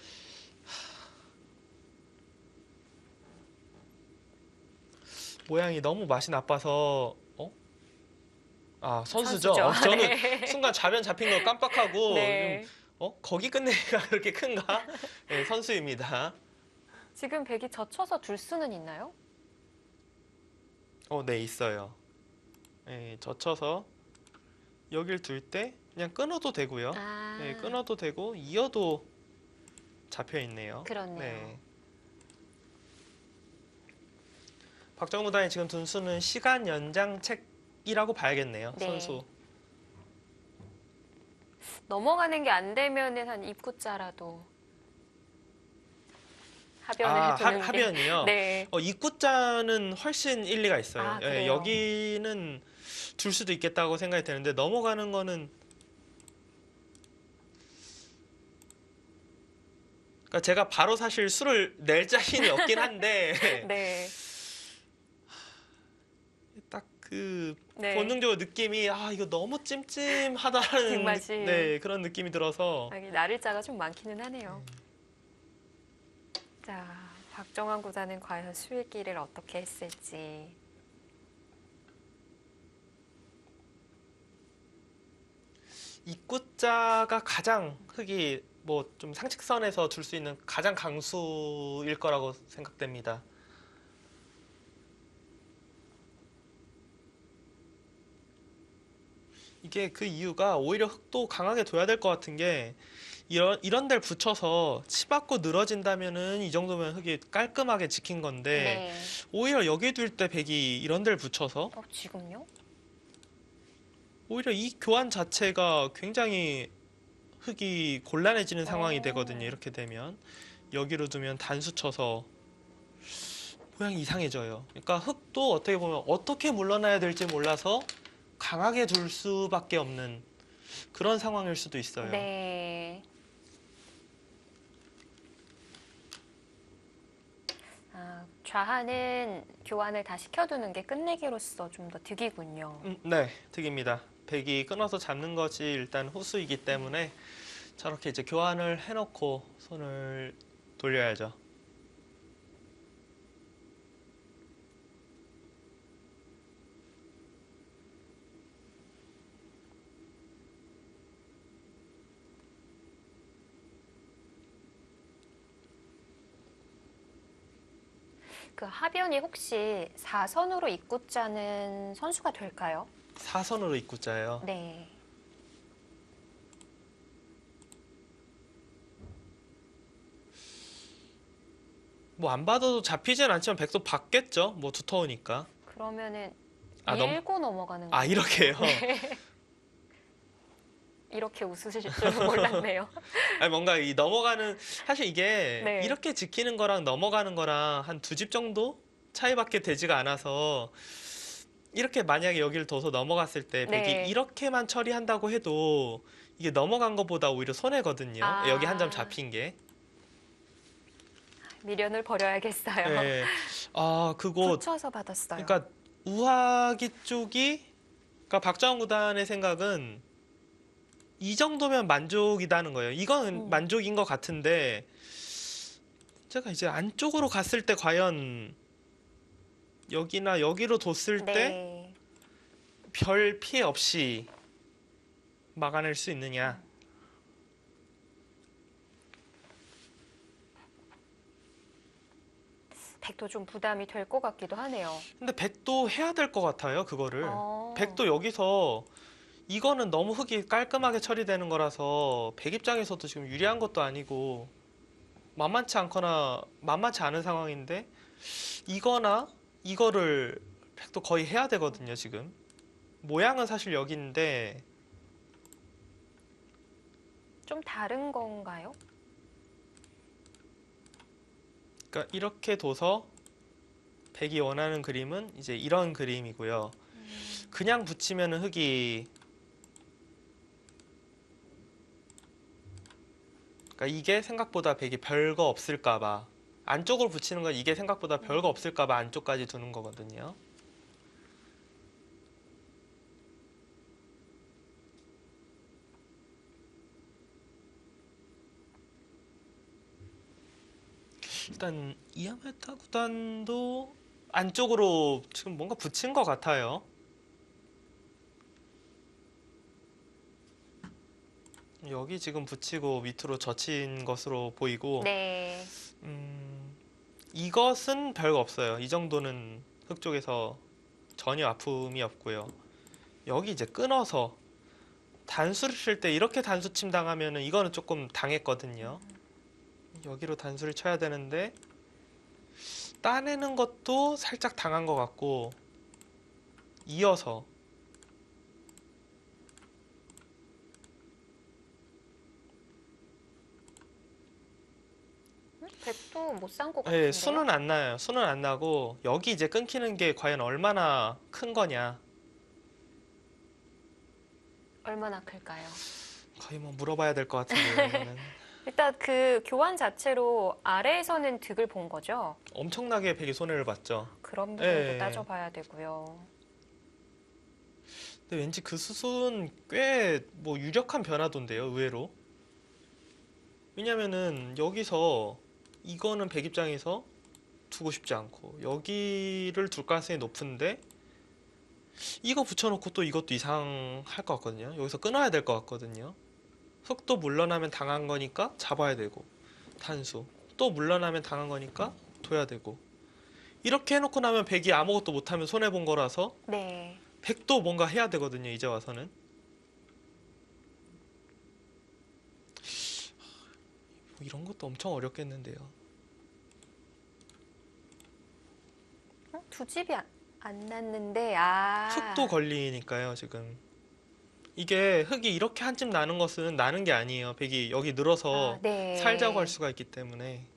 모양이 너무 맛이 나빠서 아 선수죠. 선수죠. 저는 네. 순간 좌변 잡힌 거 깜빡하고 네. 거기 끝내기가 그렇게 큰가? 네, 선수입니다. 지금 백이 젖혀서 둘 수는 있나요? 네 있어요. 네, 젖혀서 여길 둘 때 그냥 끊어도 되고요. 아, 네, 끊어도 되고 이어도 잡혀 있네요. 그렇네요. 네. 박정무단이 지금 둔 수는 시간 연장책이라고 봐야겠네요. 네. 선수. 넘어가는 게 안 되면은 한 입구자라도 하변을 두는 게. 하변이요. 네. 입구자는 훨씬 일리가 있어요. 아, 예, 그래요? 여기는 둘 수도 있겠다고 생각이 되는데 넘어가는 거는 그러니까 제가 바로 사실 수를 낼 자신이 없긴 한데 네. 딱 그 네. 본능적으로 느낌이 이거 너무 찜찜하다는 뒷맛이. 네, 그런 느낌이 들어서 여기 나를 자가 좀 많기는 하네요. 자, 박정환 구단은 과연 수일기를 어떻게 했을지. 입구자가 가장 흙이 뭐 좀 상식선에서 둘 수 있는 가장 강수일 거라고 생각됩니다. 이게 그 이유가 오히려 흙도 강하게 둬야 될 것 같은 게 이런 데를 붙여서 치받고 늘어진다면은 이 정도면 흙이 깔끔하게 지킨 건데 네. 오히려 여기 둘 때 백이 이런 데를 붙여서 지금요? 오히려 이 교환 자체가 굉장히 흙이 곤란해지는 상황이 되거든요. 이렇게 되면 여기로 두면 단수 쳐서 모양이 이상해져요. 그러니까 흙도 어떻게 보면 어떻게 물러나야 될지 몰라서 강하게 둘 수밖에 없는 그런 상황일 수도 있어요. 네. 좌하는 교환을 다 시켜두는 게 끝내기로서 좀 더 득이군요. 네, 득입니다. 백이 끊어서 잡는 것이 일단 후수이기 때문에 저렇게 이제 교환을 해놓고 손을 돌려야죠. 그 하변이 혹시 4선으로 입구자는 선수가 될까요? 사선으로 입구자예요. 네. 뭐 안 받아도 잡히진 않지만 백도 받겠죠. 뭐 두터우니까. 그러면은 너무- 밀고 넘어가는 거예요. 이렇게요. 이렇게 웃으실 줄은 몰랐네요. 뭔가 이 넘어가는 사실 이게 네. 이렇게 지키는 거랑 넘어가는 거랑 한 두 집 정도 차이밖에 되지가 않아서 이렇게 만약에 여기를 둬서 넘어갔을 때 백이 네. 이렇게만 처리한다고 해도 이게 넘어간 것보다 오히려 손해거든요. 여기 한 점 잡힌 게. 미련을 버려야겠어요. 네. 그곳 붙여서 받았어요. 그러니까 우하기 쪽이 그러니까 박정원 구단의 생각은 이 정도면 만족이다는 거예요. 이건 만족인 것 같은데 제가 이제 안쪽으로 갔을 때 과연 여기나 여기로 뒀을 때 네. 별 피해 없이 막아낼 수 있느냐. 백도 좀 부담이 될 것 같기도 하네요. 근데 백도 해야 될 것 같아요, 그거를. 어. 백도 여기서 이거는 너무 흙이 깔끔하게 처리되는 거라서 백 입장에서도 지금 유리한 것도 아니고 만만치 않은 상황인데 이거나 이거를 백도 거의 해야 되거든요, 지금. 모양은 사실 여기인데 좀 다른 건가요? 그러니까 이렇게 둬서 백이 원하는 그림은 이제 이런 그림이고요. 그냥 붙이면은 흙이 그러니까 이게 생각보다 백이 별거 없을까봐 안쪽으로 붙이는 건 이게 생각보다 별거 없을까봐 안쪽까지 두는 거거든요. 일단 이야메타 구단도 안쪽으로 지금 뭔가 붙인 것 같아요. 여기 지금 붙이고 밑으로 젖힌 것으로 보이고 네. 이것은 별거 없어요. 이 정도는 흙 쪽에서 전혀 아픔이 없고요. 여기 이제 끊어서 단수를 칠 때 이렇게 단수침 당하면은 이거는 조금 당했거든요. 여기로 단수를 쳐야 되는데 따내는 것도 살짝 당한 것 같고 이어서 백도 못 산 것 같은데요. 네, 수는 안 나요. 수는 안 나고 여기 이제 끊기는 게 과연 얼마나 큰 거냐 얼마나 클까요? 거의 뭐 물어봐야 될 것 같은데요. 이거는. 일단 그 교환 자체로 아래에서는 득을 본 거죠. 엄청나게 백이 손해를 봤죠. 그런 부분도 예. 따져봐야 되고요. 근데 왠지 그 수순 꽤 뭐 유력한 변화도인데요, 의외로. 왜냐면은 여기서 이거는 백 입장에서 두고 싶지 않고 여기를 둘 가능성이 높은데 이거 붙여놓고 또 이것도 이상할 것 같거든요. 여기서 끊어야 될 것 같거든요. 흙도 물러나면 당한 거니까 잡아야 되고 단수 또 물러나면 당한 거니까 둬야 되고 이렇게 해놓고 나면 백이 아무것도 못하면 손해본 거라서 네. 백도 뭔가 해야 되거든요. 이제 와서는 뭐 이런 것도 엄청 어렵겠는데요. 두 집이 안 났는데 흙도 걸리니까요. 지금 이게 흙이 이렇게 한 집 나는 것은 나는 게 아니에요. 백이 여기 늘어서 네. 살자고 할 수가 있기 때문에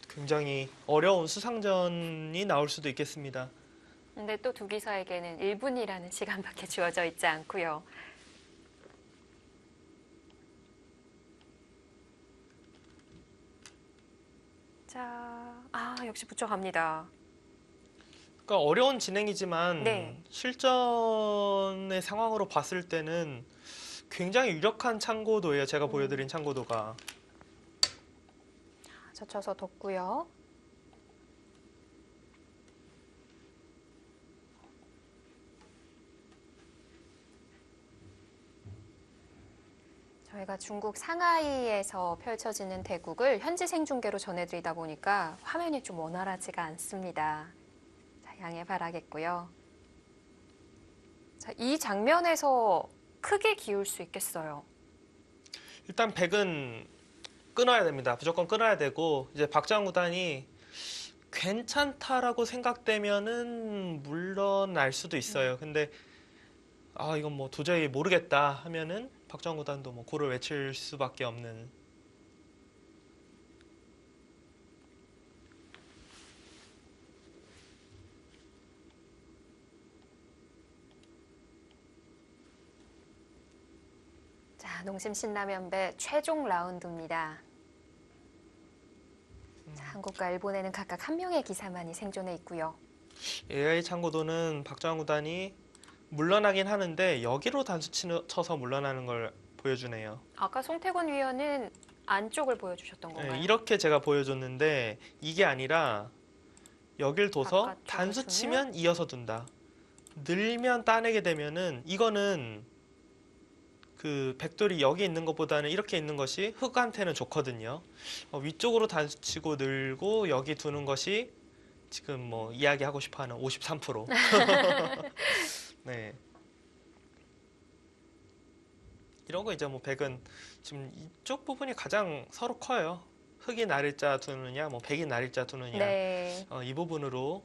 굉장히 어려운 수상전이 나올 수도 있겠습니다. 근데 또 두 기사에게는 1분이라는 시간밖에 주어져 있지 않고요. 자, 역시 붙여갑니다. 그러니까 어려운 진행이지만 네. 실전의 상황으로 봤을 때는 굉장히 유력한 창고도예요. 제가 보여드린 창고도가. 젖혀서 뒀고요. 저희가 중국 상하이에서 펼쳐지는 대국을 현지 생중계로 전해드리다 보니까 화면이 좀 원활하지가 않습니다. 자, 양해 바라겠고요. 자, 이 장면에서 크게 기울 수 있겠어요. 일단 백은 끊어야 됩니다. 무조건 끊어야 되고 이제 박장 구단이 괜찮다라고 생각되면은 물러날 수도 있어요. 근데 이건 뭐 도저히 모르겠다 하면은 박정 구단도 뭐 고를 외칠 수밖에 없는. 자, 농심 신라면배 최종 라운드입니다. 자, 한국과 일본에는 각각 한 명의 기사만이 생존해 있고요. AI 창고도는 박정 구단이 물러나긴 하는데 여기로 단수 쳐서 물러나는 걸 보여주네요. 아까 송태곤 위원은 안쪽을 보여주셨던 건가요? 네, 이렇게 제가 보여줬는데 이게 아니라 여길 둬서 바깥쪽을 단수 두면? 치면 이어서 둔다. 늘면 따내게 되면은 이거는 그 백돌이 여기 있는 것보다는 이렇게 있는 것이 흙한테는 좋거든요. 위쪽으로 단수 치고 늘고 여기 두는 것이 지금 뭐 이야기하고 싶어하는 53%. 네. 이런 거 이제 뭐 백은 지금 이쪽 부분이 가장 서로 커요. 흙이 나릴자 두느냐, 뭐 백이 나릴자 두느냐. 네. 이 부분으로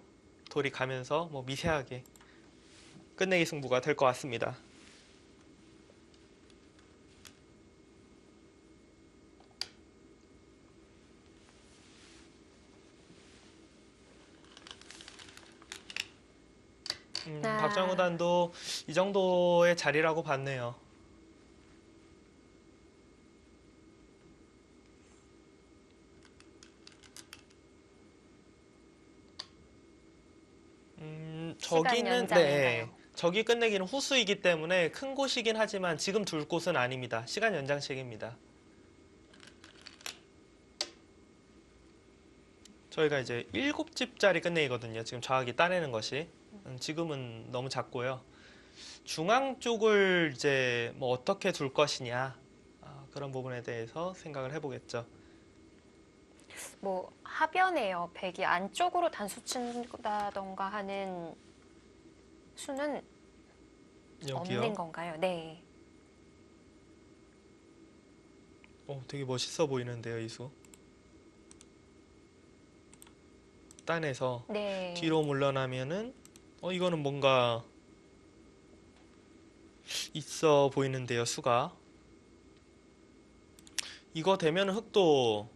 돌이 가면서 뭐 미세하게 끝내기 승부가 될 것 같습니다. 박정환 구단도 이 정도의 자리라고 봤네요. 시간 저기는 연장인가요? 저기 끝내기는 후수이기 때문에 큰 곳이긴 하지만 지금 둘 곳은 아닙니다. 시간 연장책입니다. 저희가 이제 7집짜리 끝내기거든요. 지금 정확히 따내는 것이. 지금은 너무 작고요. 중앙 쪽을 이제 뭐 어떻게 둘 것이냐, 그런 부분에 대해서 생각을 해보겠죠. 뭐 하변에요. 백이 안쪽으로 단수 친다던가 하는 수는 여기요. 없는 건가요? 네. 되게 멋있어 보이는데요, 이 수. 따내서 네. 뒤로 물러나면은 이거는 뭔가 있어 보이는데요, 수가. 이거 되면 흑도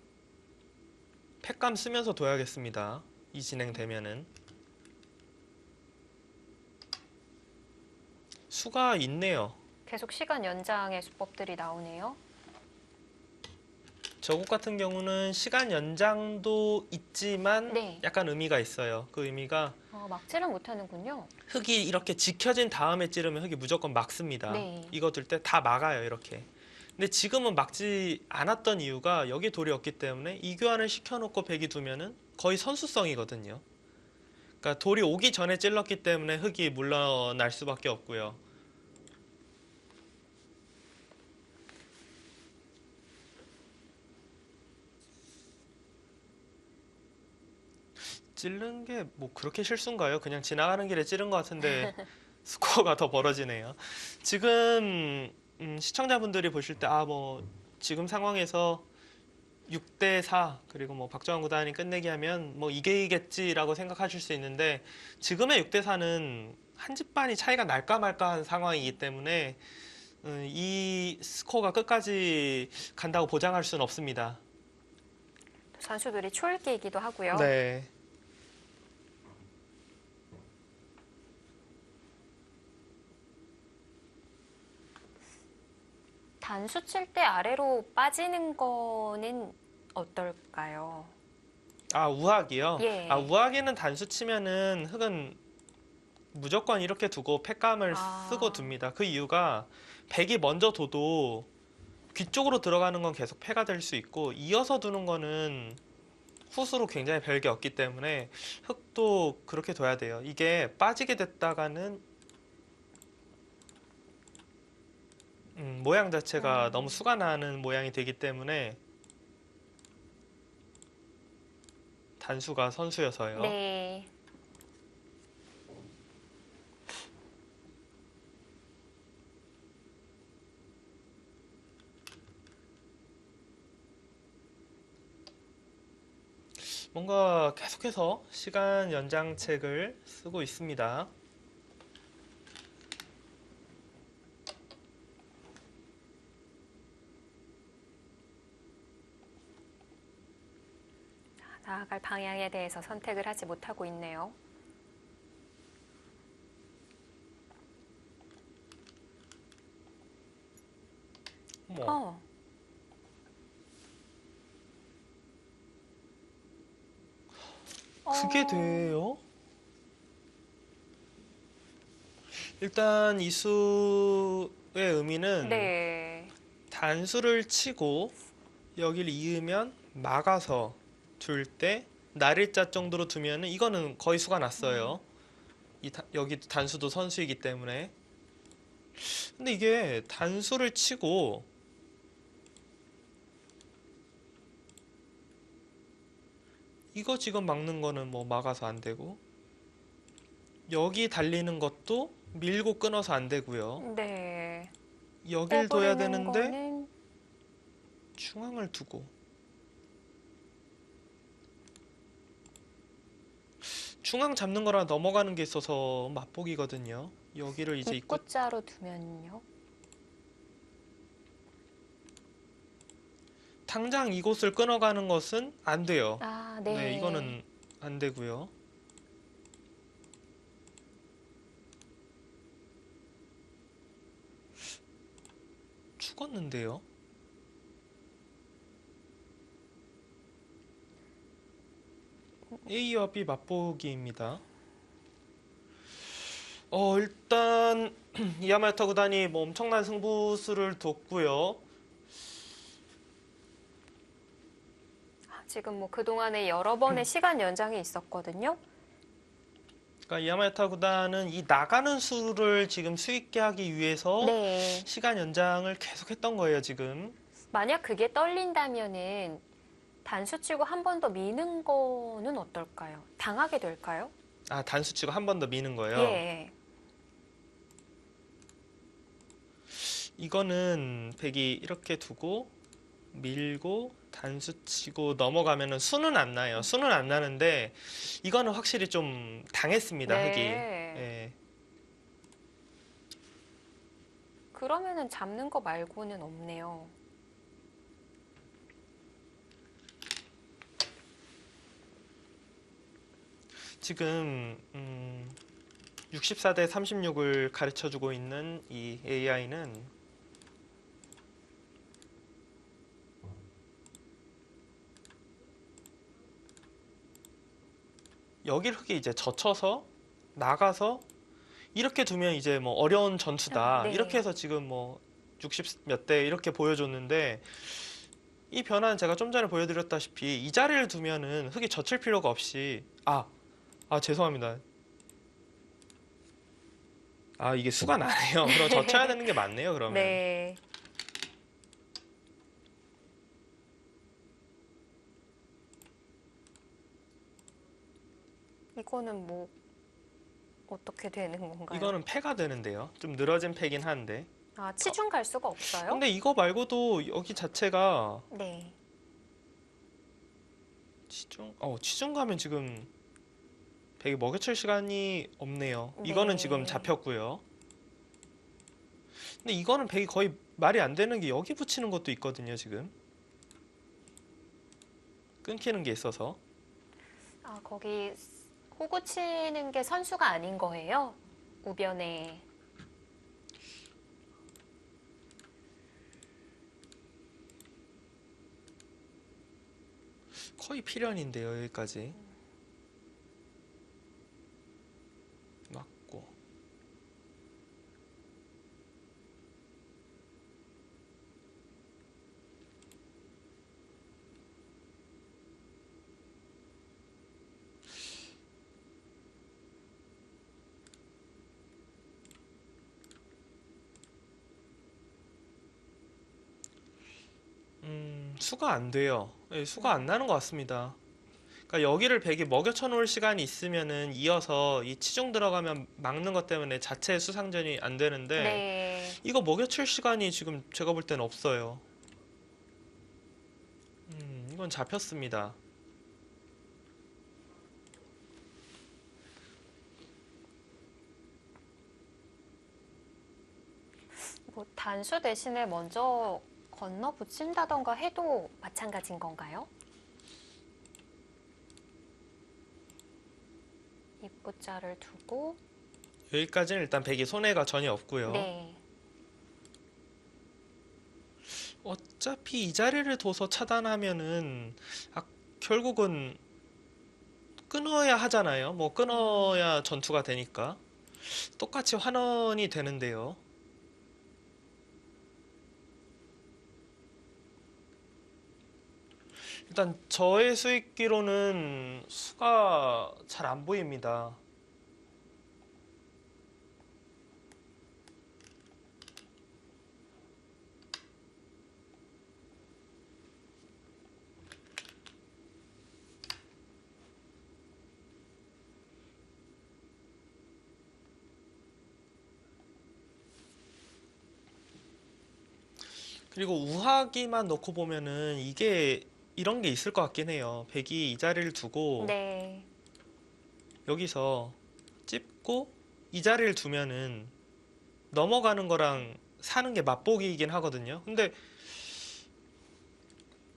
팩감 쓰면서 둬야겠습니다. 이 진행되면은. 수가 있네요. 계속 시간 연장의 수법들이 나오네요. 저것 같은 경우는 시간 연장도 있지만 네. 약간 의미가 있어요. 그 의미가 막지를 못하는군요. 흙이 이렇게 지켜진 다음에 찌르면 흙이 무조건 막습니다. 네. 이거 들 때 다 막아요, 이렇게. 근데 지금은 막지 않았던 이유가 여기 돌이 없기 때문에 이 교환을 시켜놓고 백이 두면은 거의 선수성이거든요. 그러니까 돌이 오기 전에 찔렀기 때문에 흙이 물러날 수밖에 없고요. 찌른 게 뭐 그렇게 실수인가요? 그냥 지나가는 길에 찌른 것 같은데 스코어가 더 벌어지네요. 지금 시청자분들이 보실 때 뭐 지금 상황에서 6대4 그리고 뭐 박정환 구단이 끝내기 하면 뭐 이기겠지라고 생각하실 수 있는데 지금의 6대4는 한 집 반이 차이가 날까 말까 한 상황이기 때문에 이 스코어가 끝까지 간다고 보장할 수는 없습니다. 선수들이 초읽기이기도 하고요. 네. 단수 칠 때 아래로 빠지는 거는 어떨까요? 우학이요? 예. 우학에는 단수 치면은 흙은 무조건 이렇게 두고 팩감을 쓰고 둡니다. 그 이유가 백이 먼저 둬도 귀 쪽으로 들어가는 건 계속 패가 될 수 있고 이어서 두는 거는 후수로 굉장히 별게 없기 때문에 흙도 그렇게 둬야 돼요. 이게 빠지게 됐다가는 모양 자체가 너무 수가 나는 모양이 되기 때문에 단수가 선수여서요. 네. 뭔가 계속해서 시간 연장책을 쓰고 있습니다. 나아갈 방향에 대해서 선택을 하지 못하고 있네요. 어머, 그게 돼요? 일단 이 수의 의미는 네. 단수를 치고 여기를 이으면 막아서 둘 때 날일자 정도로 두면 이거는 거의 수가 났어요. 여기 단수도 선수이기 때문에. 근데 이게 단수를 치고 이거 지금 막는 거는 뭐 막아서 안 되고 여기 달리는 것도 밀고 끊어서 안 되고요. 네. 여길 둬야 떼버리는 되는데 거는 중앙을 두고 중앙 잡는 거랑 넘어가는 게 있어서 맛보기거든요. 여기를 이제 입구 입구자로 두면요. 당장 이곳을 끊어가는 것은 안 돼요. 네. 네, 이거는 안 되고요. 죽었는데요. A와 B 맛보기입니다. 일단 야마야타 구단이 뭐 엄청난 승부수를 뒀고요. 지금 뭐 그동안에 여러 번의 시간 연장이 있었거든요. 그러니까 야마야타 구단은 이 나가는 수를 지금 수익게 하기 위해서 네. 시간 연장을 계속했던 거예요, 지금. 만약 그게 떨린다면은 단수 치고 한 번 더 미는 거는 어떨까요? 당하게 될까요? 아, 단수 치고 한 번 더 미는 거예요. 예. 이거는 백이 이렇게 두고 밀고 단수 치고 넘어가면은 수는 안 나요. 수는 안 나는데 이거는 확실히 좀 당했습니다, 네. 흑이. 예. 그러면은 잡는 거 말고는 없네요. 지금 64대 36을 가르쳐주고 있는 이 AI는 여기를 흑이 이제 젖혀서 나가서 이렇게 두면 이제 뭐 어려운 전투다. 네. 이렇게 해서 지금 뭐 60 몇 대 이렇게 보여줬는데 이 변화는 제가 좀 전에 보여드렸다시피 이 자리를 두면은 흑이 젖힐 필요가 없이 죄송합니다. 이게 수가 나네요. 그럼 젖혀야 되는 게 맞네요, 그러면. 네. 이거는 뭐 어떻게 되는 건가요? 이거는 패가 되는데요. 좀 늘어진 패긴 한데. 치중 갈 수가 없어요? 근데 이거 말고도 여기 자체가 네. 치중 가면 지금 백이 먹여칠 시간이 없네요. 네. 이거는 지금 잡혔고요. 근데 이거는 백이 거의 말이 안 되는 게 여기 붙이는 것도 있거든요, 지금. 끊기는 게 있어서. 거기 호구 치는 게 선수가 아닌 거예요? 우변에. 거의 필연인데요, 여기까지. 맞고. 수가 안 돼요. 예, 수가 안 나는 것 같습니다. 그러니까 여기를 백이 먹여쳐 놓을 시간이 있으면은 이어서 이 치중 들어가면 막는 것 때문에 자체 수상전이 안 되는데 네. 이거 먹여칠 시간이 지금 제가 볼 때는 없어요. 이건 잡혔습니다. 뭐 단수 대신에 먼저 건너 붙인다던가 해도 마찬가지인 건가요? 입구자를 두고 여기까지는 일단 백이 손해가 전혀 없고요. 네. 어차피 이 자리를 둬서 차단하면은 결국은 끊어야 하잖아요. 뭐 끊어야 전투가 되니까 똑같이 환원이 되는데요. 일단 저의 수익기로는 수가 잘 안 보입니다. 그리고 우하기만 놓고 보면은 이게 이런 게 있을 것 같긴 해요. 백이 이 자리를 두고 네. 여기서 찝고 이 자리를 두면은 넘어가는 거랑 사는 게 맛보기이긴 하거든요. 근데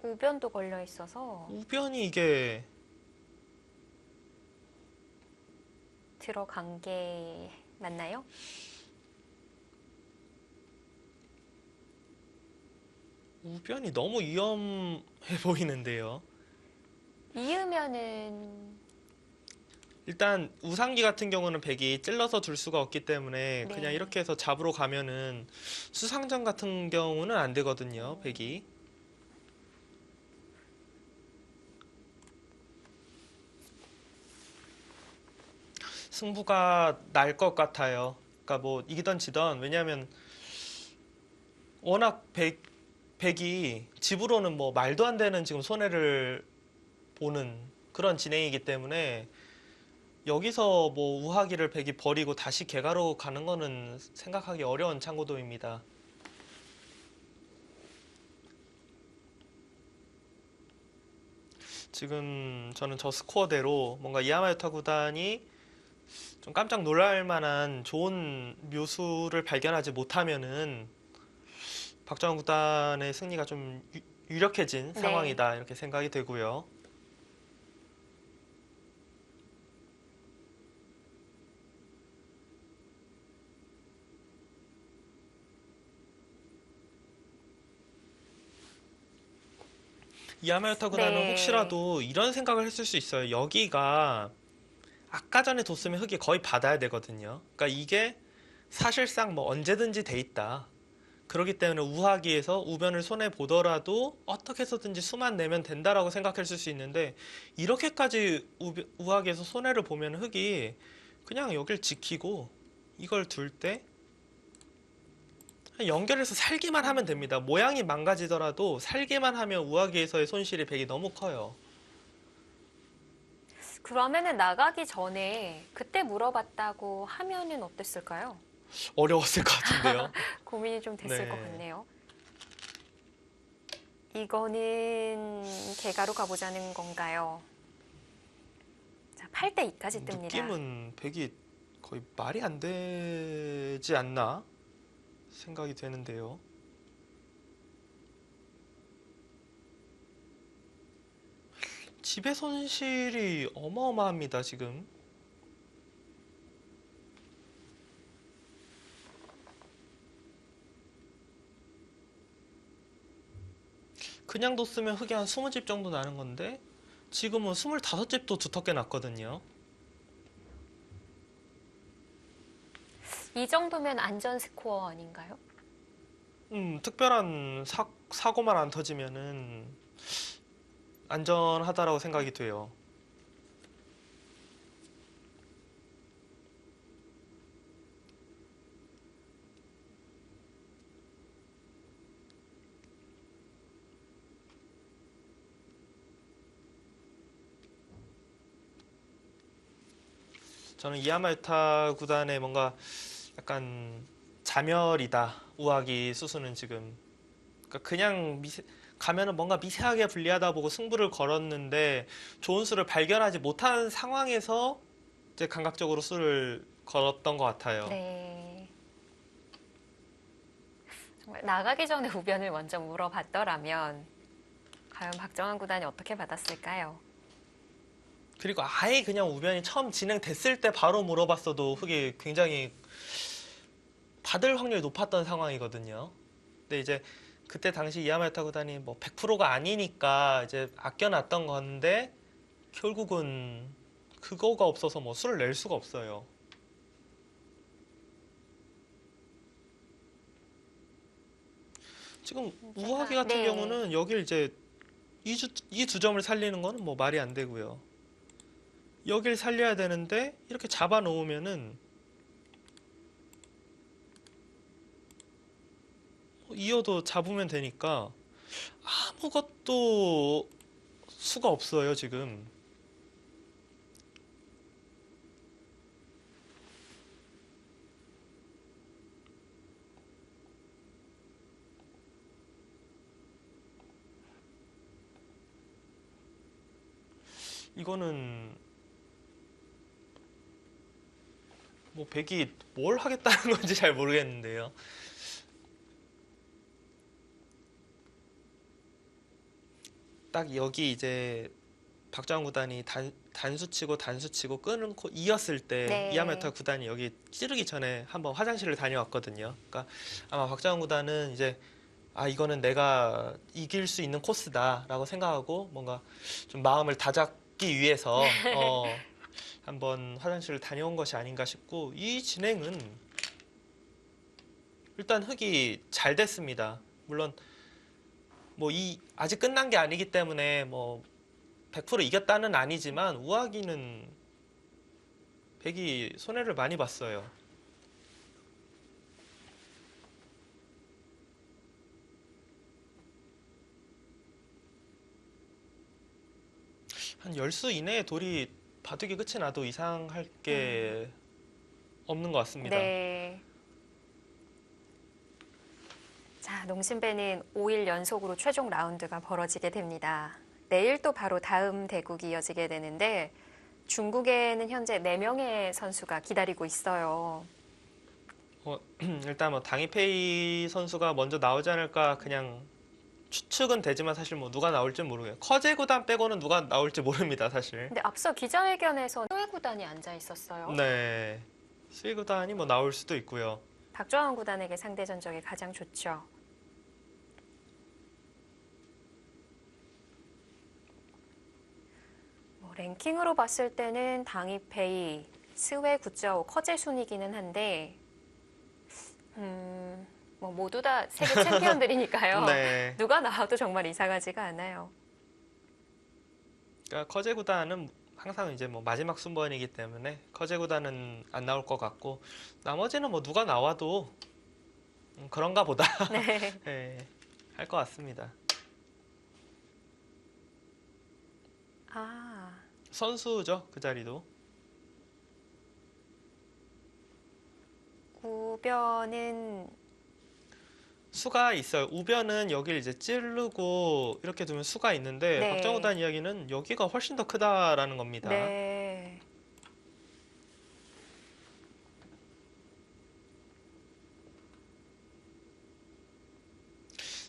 우변도 걸려 있어서 우변이 이게 들어간 게 맞나요? 우변이 너무 위험해 보이는데요. 이으면은 일단 우상기 같은 경우는 백이 찔러서 둘 수가 없기 때문에 네. 그냥 이렇게 해서 잡으러 가면은 수상전 같은 경우는 안 되거든요. 백이. 승부가 날 것 같아요. 그러니까 뭐 이기던 지던 왜냐하면 워낙 백이 집으로는 뭐 말도 안 되는 지금 손해를 보는 그런 진행이기 때문에 여기서 뭐 우하기를 백이 버리고 다시 개가로 가는 거는 생각하기 어려운 창고도입니다. 지금 저는 저 스코어대로 뭔가 이하마유타 구단이 좀 깜짝 놀랄 만한 좋은 묘수를 발견하지 못하면은 박정환 구단의 승리가 좀 유력해진 네. 상황이다 이렇게 생각이 되고요. 이하마유타 구단은 네. 혹시라도 이런 생각을 했을 수 있어요. 여기가 아까 전에 뒀으면 흙이 거의 받아야 되거든요. 그러니까 이게 사실상 뭐 언제든지 돼 있다. 그렇기 때문에 우하기에서 우변을 손해 보더라도 어떻게 해서든지 수만 내면 된다라고 생각했을 수 있는데 이렇게까지 우하기에서 손해를 보면 흙이 그냥 여길 지키고 이걸 둘 때 연결해서 살기만 하면 됩니다. 모양이 망가지더라도 살기만 하면 우하기에서의 손실이 백이 너무 커요. 그러면은 나가기 전에 그때 물어봤다고 하면은 어땠을까요? 어려웠을 것 같은데요. 고민이 좀 됐을 네. 것 같네요. 이거는 개가로 가보자는 건가요? 자, 8대 2까지 뜹니다. 느낌은 백이 거의 말이 안 되지 않나 생각이 되는데요. 지배 손실이 어마어마합니다, 지금. 그냥 뒀으면 흙이 한 20집 정도 나는 건데 지금은 25집도 두텁게 났거든요. 이 정도면 안전 스코어 아닌가요? 특별한 사고만 안 터지면은 안전하다라고 생각이 돼요. 저는 이하마유타 구단의 뭔가 약간 자멸이다. 우하기 수수는 지금. 그러니까 그냥 가면은 뭔가 미세하게 불리하다 보고 승부를 걸었는데 좋은 수를 발견하지 못한 상황에서 이제 감각적으로 수를 걸었던 것 같아요. 네. 정말 나가기 전에 우변을 먼저 물어봤더라면 과연 박정환 구단이 어떻게 받았을까요? 그리고 아예 그냥 우변이 처음 진행됐을 때 바로 물어봤어도 흙이 굉장히 받을 확률이 높았던 상황이거든요. 근데 이제 그때 당시 이하마유타 구단이 뭐 100%가 아니니까 이제 아껴놨던 건데 결국은 그거가 없어서 뭐 수를 낼 수가 없어요. 지금 우하기 같은 네. 경우는 여길 이제 이 두 점을 살리는 거는 뭐 말이 안 되고요. 여길 살려야 되는데 이렇게 잡아 놓으면은 이어도 잡으면 되니까 아무것도 수가 없어요, 지금. 이거는 뭐 백이 뭘 하겠다는 건지 잘 모르겠는데요. 딱 여기 이제 박정환 구단이 단수치고 단수치고 끊고 이었을 때 네. 이하마유타 구단이 여기 찌르기 전에 한번 화장실을 다녀왔거든요. 그러니까 아마 박정환 구단은 이제 이거는 내가 이길 수 있는 코스다라고 생각하고 뭔가 좀 마음을 다잡기 위해서 한번 화장실을 다녀온 것이 아닌가 싶고, 이 진행은 일단 흙이 잘 됐습니다. 물론 뭐 아직 끝난 게 아니기 때문에 뭐 100% 이겼다는 아니지만 우아기는 백이 손해를 많이 봤어요. 한 10수 이내에 돌이 바둑이 끝이 나도 이상할 게 없는 것 같습니다. 네. 자, 농심배는 5일 연속으로 최종 라운드가 벌어지게 됩니다. 내일 또 바로 다음 대국이 이어지게 되는데 중국에는 현재 4명의 선수가 기다리고 있어요. 일단 뭐 당이페이 선수가 먼저 나오지 않을까 그냥 추측은 되지만 사실 뭐 누가 나올지 모르겠어요. 커제 구단 빼고는 누가 나올지 모릅니다, 사실. 근데 앞서 기자회견에서 수혜 구단이 앉아 있었어요. 네. 수위 구단이 뭐 나올 수도 있고요. 박정환 구단에게 상대 전적이 가장 좋죠. 뭐 랭킹으로 봤을 때는 당이페이, 스웨 9.5, 커제 순이기는 한데 뭐 모두 다 세계 챔피언들이니까요. 네. 누가 나와도 정말 이상하지가 않아요. 그러니까 커제 구단은 항상 이제 뭐 마지막 순번이기 때문에 커제 구단은 안 나올 것 같고, 나머지는 뭐 누가 나와도 그런가 보다 네. 네, 할 것 같습니다. 아, 선수죠, 그 자리도. 우변은 수가 있어요. 우변은 여기를 이제 찌르고 이렇게 두면 수가 있는데, 네. 박정우단 이야기는 여기가 훨씬 더 크다라는 겁니다. 네.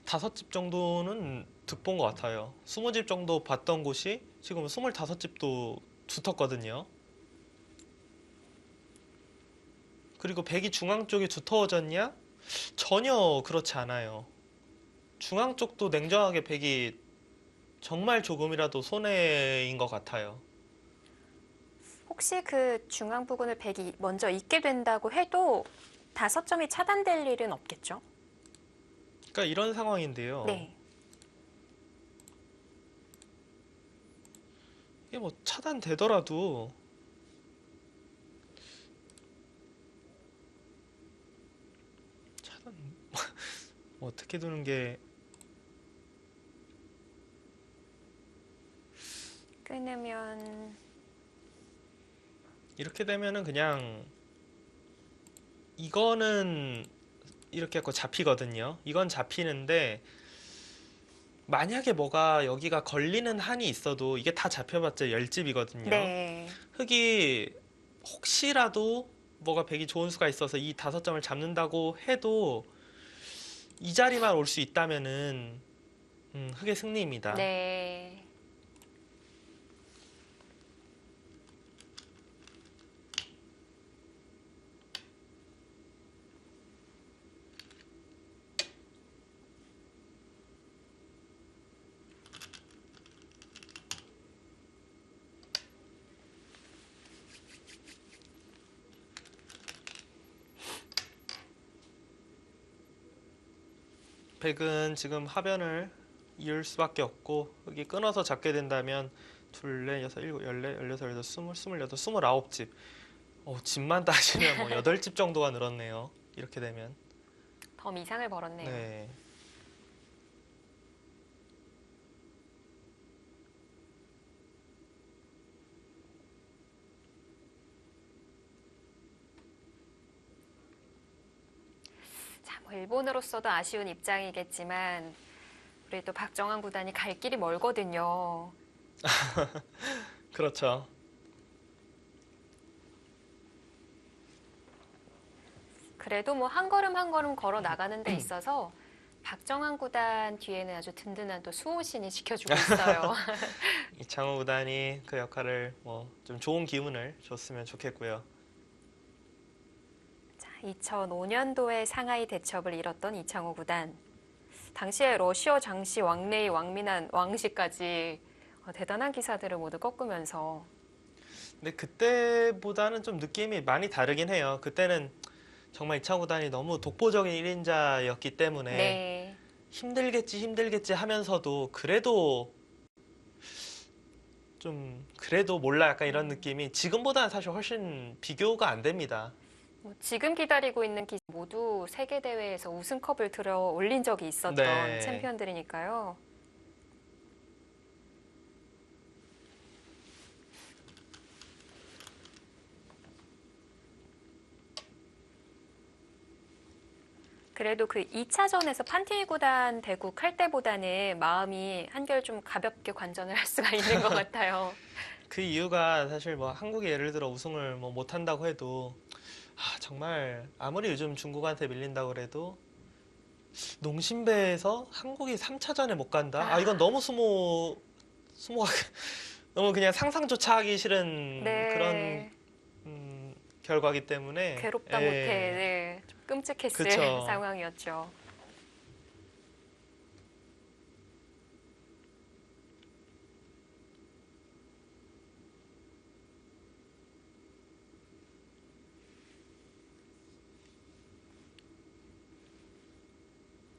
다섯 집 정도는 득본 것 같아요. 20집 정도 봤던 곳이 지금 25집도 두텁거든요. 그리고 백이 중앙 쪽이 두터워졌냐? 전혀 그렇지 않아요. 중앙 쪽도 냉정하게 백이 정말 조금이라도 손해인 것 같아요. 혹시 그 중앙 부근을 백이 먼저 잇게 된다고 해도 5점이 차단될 일은 없겠죠? 그러니까 이런 상황인데요. 네. 이게 뭐 차단되더라도 차단 뭐 어떻게 두는 게 끊으면 이렇게 되면은 그냥 이거는 이렇게 해서 잡히거든요. 이건 잡히는데 만약에 뭐가 여기가 걸리는 한이 있어도 이게 다 잡혀봤자 10집이거든요. 네. 흙이 혹시라도 뭐가 백이 좋은 수가 있어서 이 5점을 잡는다고 해도 이 자리만 올 수 있다면은 흙의 승리입니다. 네. 백은 지금 하변을 이을 수밖에 없고, 흙이 끊어서 잡게 된다면 둘, 넷, 여섯, 일곱, 열네, 열여섯, 열여덟, 스물, 스물여덟, 29집. 집만 따지면 뭐 8집 정도가 늘었네요. 이렇게 되면. 더 이상을 벌었네요. 네. 자, 뭐 일본으로서도 아쉬운 입장이겠지만 우리 또 박정환 구단이 갈 길이 멀거든요. 그렇죠. 그래도 뭐 한 걸음 한 걸음 걸어 나가는 데 있어서 박정환 구단 뒤에는 아주 든든한 또 수호신이 지켜주고 있어요. 이창호 구단이 그 역할을 뭐 좀 좋은 기운을 줬으면 좋겠고요. 자, 2005년도에 상하이 대첩을 이뤘던 이창호 구단. 당시에 러시아 장씨, 왕레이, 왕민한, 왕씨까지 대단한 기사들을 모두 꺾으면서 근데 그때보다는 좀 느낌이 많이 다르긴 해요. 그때는 정말 이창호 구단이 너무 독보적인 1인자였기 때문에 네. 힘들겠지 하면서도 그래도 몰라 약간 이런 느낌이 지금보다는 사실 훨씬 비교가 안 됩니다. 뭐 지금 기다리고 있는 기사 모두 세계 대회에서 우승컵을 들어 올린 적이 있었던 네. 챔피언들이니까요. 그래도 그 2차전에서 판티니 구단 대국할 때보다는 마음이 한결 좀 가볍게 관전을 할 수가 있는 것 같아요. 그 이유가 사실 뭐 한국이 예를 들어 우승을 뭐 못한다고 해도 정말 아무리 요즘 중국한테 밀린다고 그래도 농심배에서 한국이 3차전에 못 간다? 이건 너무 수모가 너무 그냥 상상조차 하기 싫은 그런 네. 결과기 때문에 괴롭다 예. 못해 네, 좀 끔찍했을 그쵸. 상황이었죠.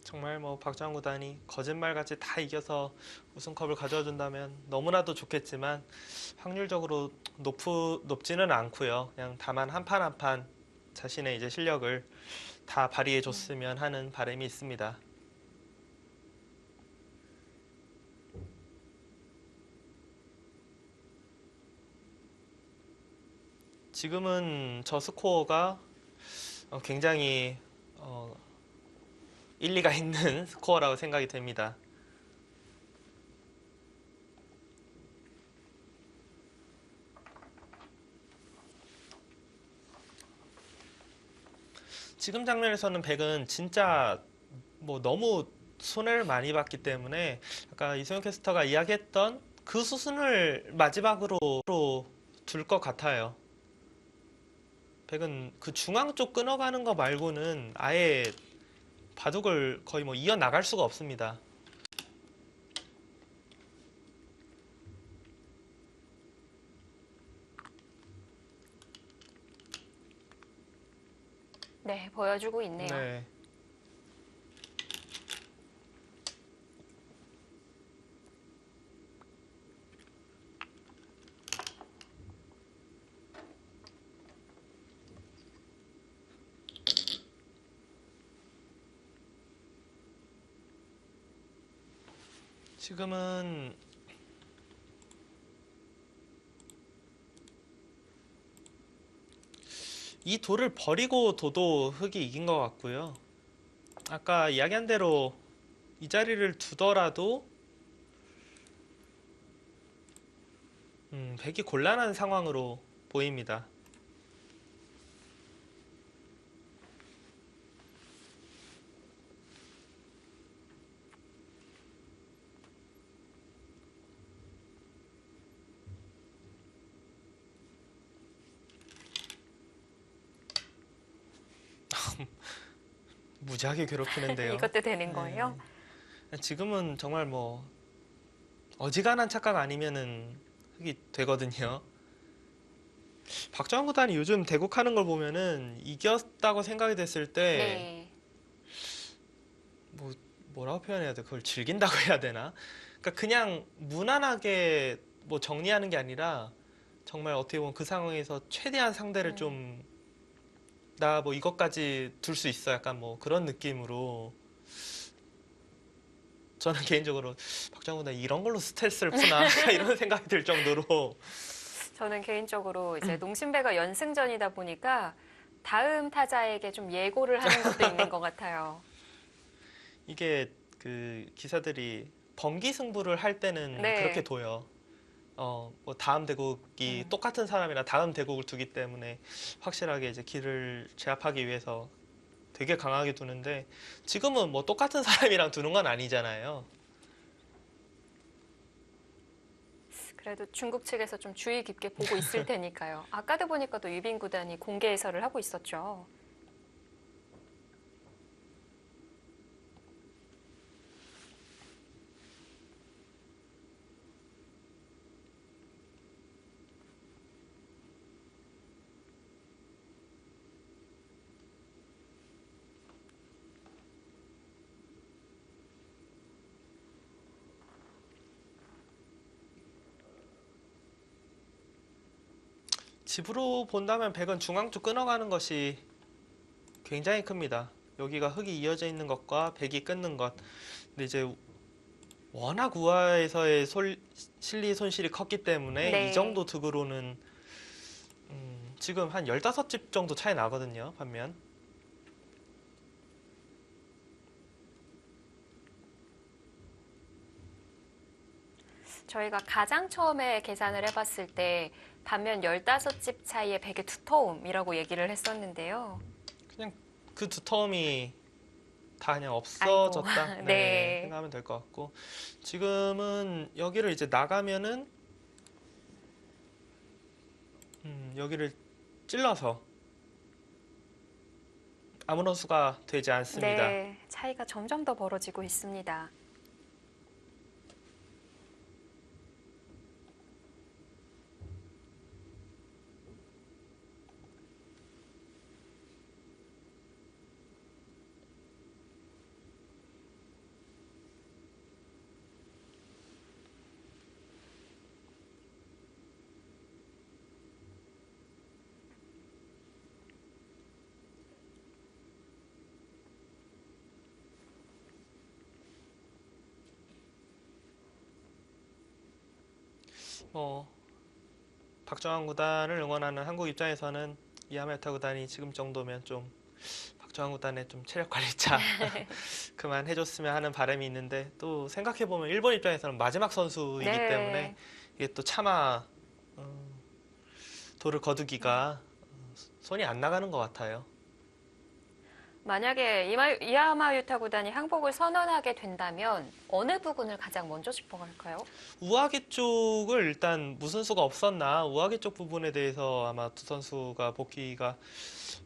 정말 뭐 박정환 구단이 거짓말같이 다 이겨서 우승컵을 가져와 준다면 너무나도 좋겠지만 확률적으로 높지는 않고요. 그냥 다만 한 판 한 판 자신의 이제 실력을 다 발휘해 줬으면 하는 바람이 있습니다. 지금은 저 스코어가 굉장히 일리가 있는 스코어라고 생각이 됩니다. 지금 장면에서는 백은 진짜 뭐 너무 손해를 많이 봤기 때문에 아까 이소영 캐스터가 이야기했던 그 수순을 마지막으로 둘 것 같아요. 백은 그 중앙 쪽 끊어가는 거 말고는 아예 바둑을 거의 뭐 이어 나갈 수가 없습니다. 네, 보여주고 있네요. 네. 지금은 이 돌을 버리고 둬도 흑이 이긴 것 같고요. 아까 이야기한 대로 이 자리를 두더라도 백이 곤란한 상황으로 보입니다. 무지하게 괴롭히는데요. 이것도 되는 거예요? 지금은 정말 뭐 어지간한 착각 아니면은 흑이 되거든요. 박정환 구단이 요즘 대국하는 걸 보면은 이겼다고 생각이 됐을 때 네. 뭐라고 표현해야 돼? 그걸 즐긴다고 해야 되나? 그러니까 그냥 무난하게 뭐 정리하는 게 아니라 정말 어떻게 보면 그 상황에서 최대한 상대를 좀 나 뭐 이것까지 둘 수 있어 약간 뭐 그런 느낌으로 저는 개인적으로 박정환 구단이 이런 걸로 스트레스를 푸나 이런 생각이 들 정도로 저는 개인적으로 이제 농심배가 연승전이다 보니까 다음 타자에게 좀 예고를 하는 것도 있는 것 같아요. 이게 그 기사들이 번기 승부를 할 때는 네. 그렇게 둬요. 뭐 다음 대국이 똑같은 사람이나 다음 대국을 두기 때문에 확실하게 이제 길을 제압하기 위해서 되게 강하게 두는데 지금은 뭐 똑같은 사람이랑 두는 건 아니잖아요. 그래도 중국 측에서 좀 주의 깊게 보고 있을 테니까요. 아까도 보니까 또 유빈 구단이 공개 해설을 하고 있었죠. 집으로 본다면 백은 중앙 쪽 끊어가는 것이 굉장히 큽니다. 여기가 흙이 이어져 있는 것과 백이 끊는 것. 근데 이제 워낙 우하에서의 실리 손실이 컸기 때문에 네. 이 정도 득으로는 지금 한 15집 정도 차이 나거든요. 반면 저희가 가장 처음에 계산을 해봤을 때 반면 15집 차이의 백의 두터움이라고 얘기를 했었는데요. 그냥 그 두터움이 다 그냥 없어졌다. 아이고. 네, 네. 생각하면 될 것 같고 지금은 여기를 이제 나가면은 여기를 찔러서 아무런 수가 되지 않습니다. 네, 차이가 점점 더 벌어지고 있습니다. 박정환 구단을 응원하는 한국 입장에서는 이하메타 구단이 지금 정도면 좀 박정환 구단의 좀 체력 관리차 그만해줬으면 하는 바람이 있는데 또 생각해보면 일본 입장에서는 마지막 선수이기 네. 때문에 이게 또 차마 돌을 거두기가 손이 안 나가는 것 같아요. 만약에 이하마유타 구단이 항복을 선언하게 된다면 어느 부분을 가장 먼저 짚어갈까요? 우아기 쪽을 일단 무슨 수가 없었나 우아기 쪽 부분에 대해서 아마 두 선수가 복귀가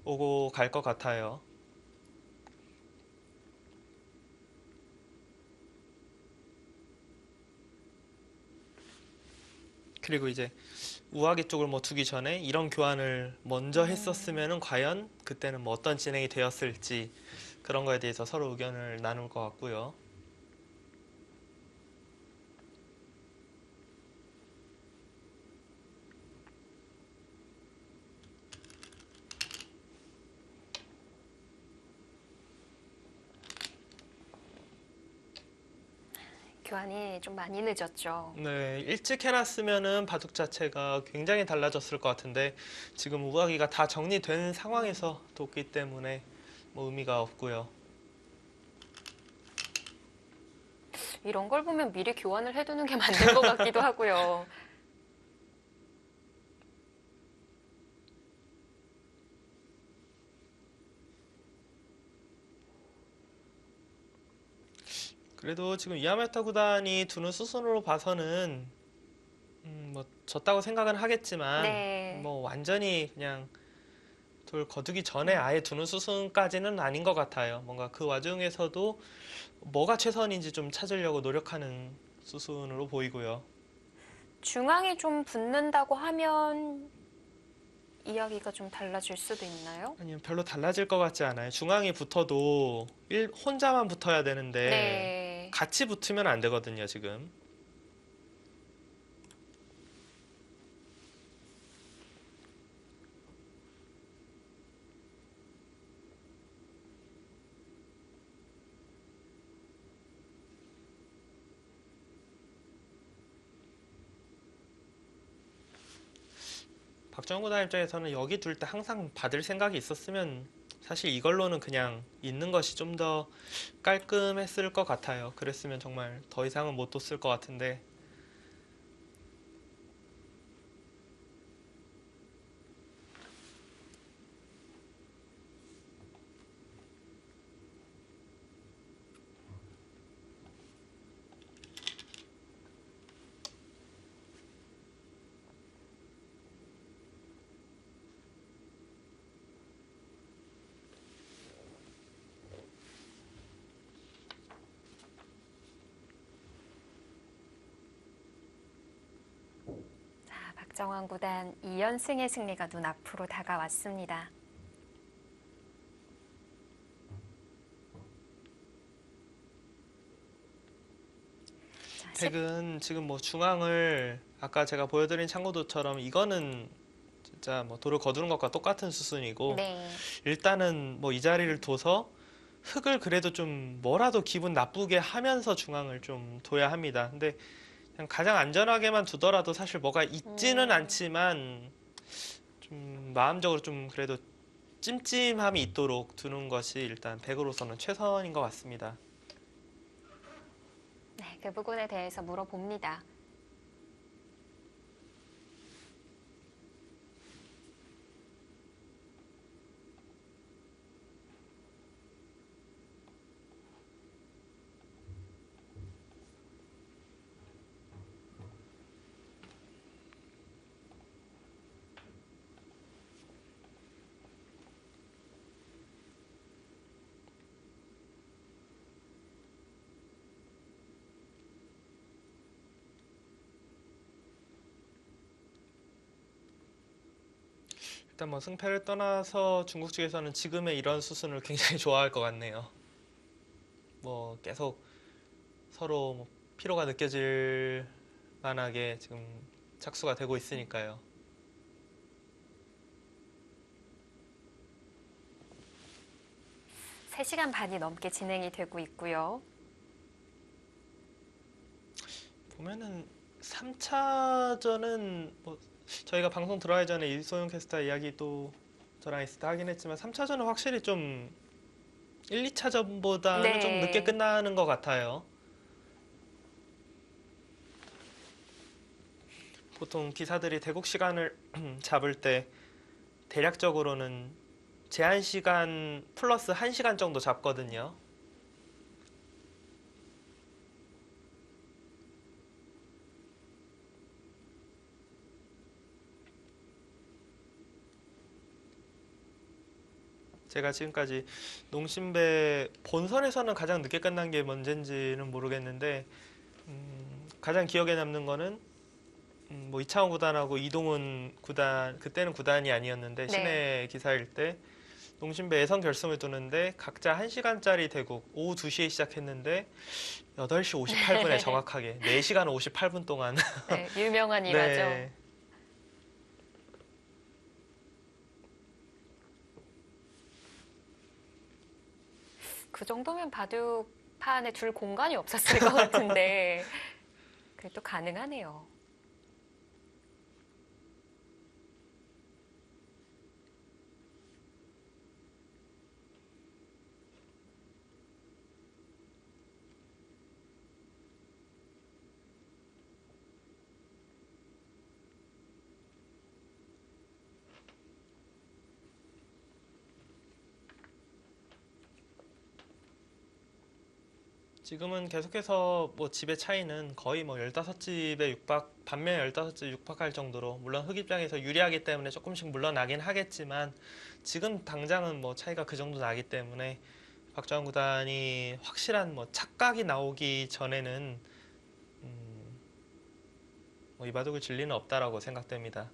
오고 갈 것 같아요. 그리고 이제 우아기 쪽을 뭐 두기 전에 이런 교환을 먼저 했었으면은 과연 그때는 뭐 어떤 진행이 되었을지 그런 거에 대해서 서로 의견을 나눌 것 같고요. 교환이 좀 많이 늦었죠. 네, 일찍 해놨으면은 바둑 자체가 굉장히 달라졌을 것 같은데 지금 우아기가 다 정리된 상황에서 뒀기 때문에 뭐 의미가 없고요. 이런 걸 보면 미리 교환을 해두는 게 맞는 것 같기도 하고요. 그래도 지금 이하메타 구단이 두는 수순으로 봐서는 뭐 졌다고 생각은 하겠지만 네. 뭐 완전히 그냥 돌 거두기 전에 아예 두는 수순까지는 아닌 것 같아요. 뭔가 그 와중에서도 뭐가 최선인지 좀 찾으려고 노력하는 수순으로 보이고요. 중앙이 좀 붙는다고 하면 이야기가 좀 달라질 수도 있나요? 아니면 별로 달라질 것 같지 않아요. 중앙이 붙어도 혼자만 붙어야 되는데 네. 같이 붙으면 안 되거든요, 지금. 박정우 구단 입장에서는 여기 둘 때 항상 받을 생각이 있었으면 사실 이걸로는 그냥 있는 것이 좀 더 깔끔했을 것 같아요. 그랬으면 정말 더 이상은 못 뒀을 것 같은데 자, 박정환 구단 2연승의 승리가 눈앞으로 다가왔습니다. 자, 백은 지금 뭐 중앙을 아까 제가 보여드린 참고도처럼 이거는 진짜 뭐 돌을 거두는 것과 똑같은 수순이고 네. 일단은 뭐 이 자리를 둬서 흙을 그래도 좀 뭐라도 기분 나쁘게 하면서 중앙을 좀 둬야 합니다. 근데 그냥 가장 안전하게만 두더라도 사실 뭐가 있지는 않지만 좀 마음적으로 좀 그래도 찜찜함이 있도록 두는 것이 일단 백으로서는 최선인 것 같습니다. 네, 그 부분에 대해서 물어봅니다. 일단 뭐 승패를 떠나서 중국 측에서는 지금의 이런 수순을 굉장히 좋아할 것 같네요. 뭐 계속 서로 뭐 피로가 느껴질 만하게 지금 착수가 되고 있으니까요. 세 시간 반이 넘게 진행이 되고 있고요. 보면은 3차전은 뭐 저희가 방송 들어가기 전에 이소영 캐스터 이야기도 저랑 있을 때 하긴 했지만 3차전은 확실히 좀 1, 2차전보다는 네. 좀 늦게 끝나는 것 같아요. 보통 기사들이 대국 시간을 잡을 때 대략적으로는 제한 시간 플러스 1시간 정도 잡거든요. 제가 지금까지 농심배 본선에서는 가장 늦게 끝난 게 언젠지는 모르겠는데 가장 기억에 남는 거는 뭐 이창호 구단하고 이동훈 구단 그때는 구단이 아니었는데 네. 시내 기사일 때 농심배 예선 결승을 두는데 각자 1시간짜리 대국 오후 2시에 시작했는데 8시 58분에 정확하게 4시간 58분 동안 네, 유명한 일화죠. 네. 그 정도면 바둑파 안에 둘 공간이 없었을 것 같은데 그게 또 가능하네요. 지금은 계속해서 뭐 집의 차이는 거의 뭐 15집에 육박, 반면 15집 육박할 정도로 물론 흑 입장에서 유리하기 때문에 조금씩 물러나긴 하겠지만 지금 당장은 뭐 차이가 그 정도 나기 때문에 박주환 구단이 확실한 뭐 착각이 나오기 전에는 뭐 이 바둑을 질 리는 없다라고 생각됩니다.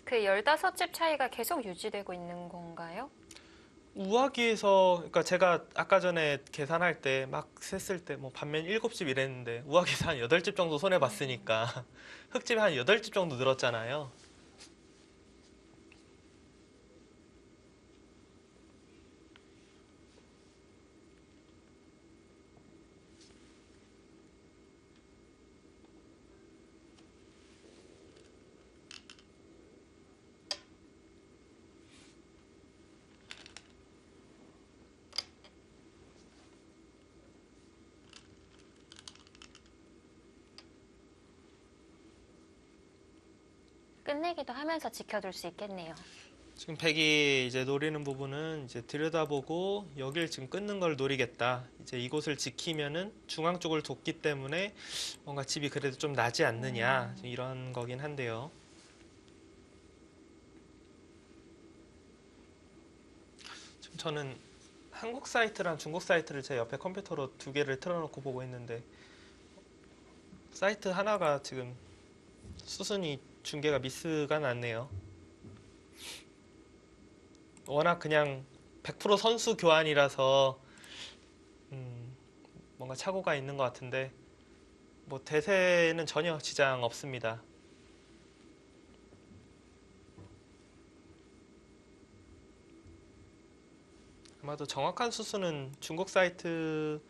그 15집 차이가 계속 유지되고 있는 건가요? 우하기에서 그러니까 제가 아까 전에 계산할 때 막 셌을 때 뭐 반면 7집 이랬는데 우하기에서 한 8집 정도 손해 봤으니까 흑집이 한 8집 정도 늘었잖아요. 끝내기도 하면서 지켜둘 수 있겠네요. 지금 백이 이제 노리는 부분은 이제 들여다보고 여길 지금 끊는 걸 노리겠다. 이제 이곳을 지키면은 중앙 쪽을 돕기 때문에 뭔가 집이 그래도 좀 나지 않느냐 이런 거긴 한데요. 지금 저는 한국 사이트랑 중국 사이트를 제 옆에 컴퓨터로 두 개를 틀어놓고 보고 있는데 사이트 하나가 지금 수순이 중계가 미스가 났네요. 워낙 그냥 100% 선수 교환이라서 뭔가 착오가 있는 것 같은데 뭐 대세는 전혀 지장 없습니다. 아마도 정확한 수순은 중국 사이트가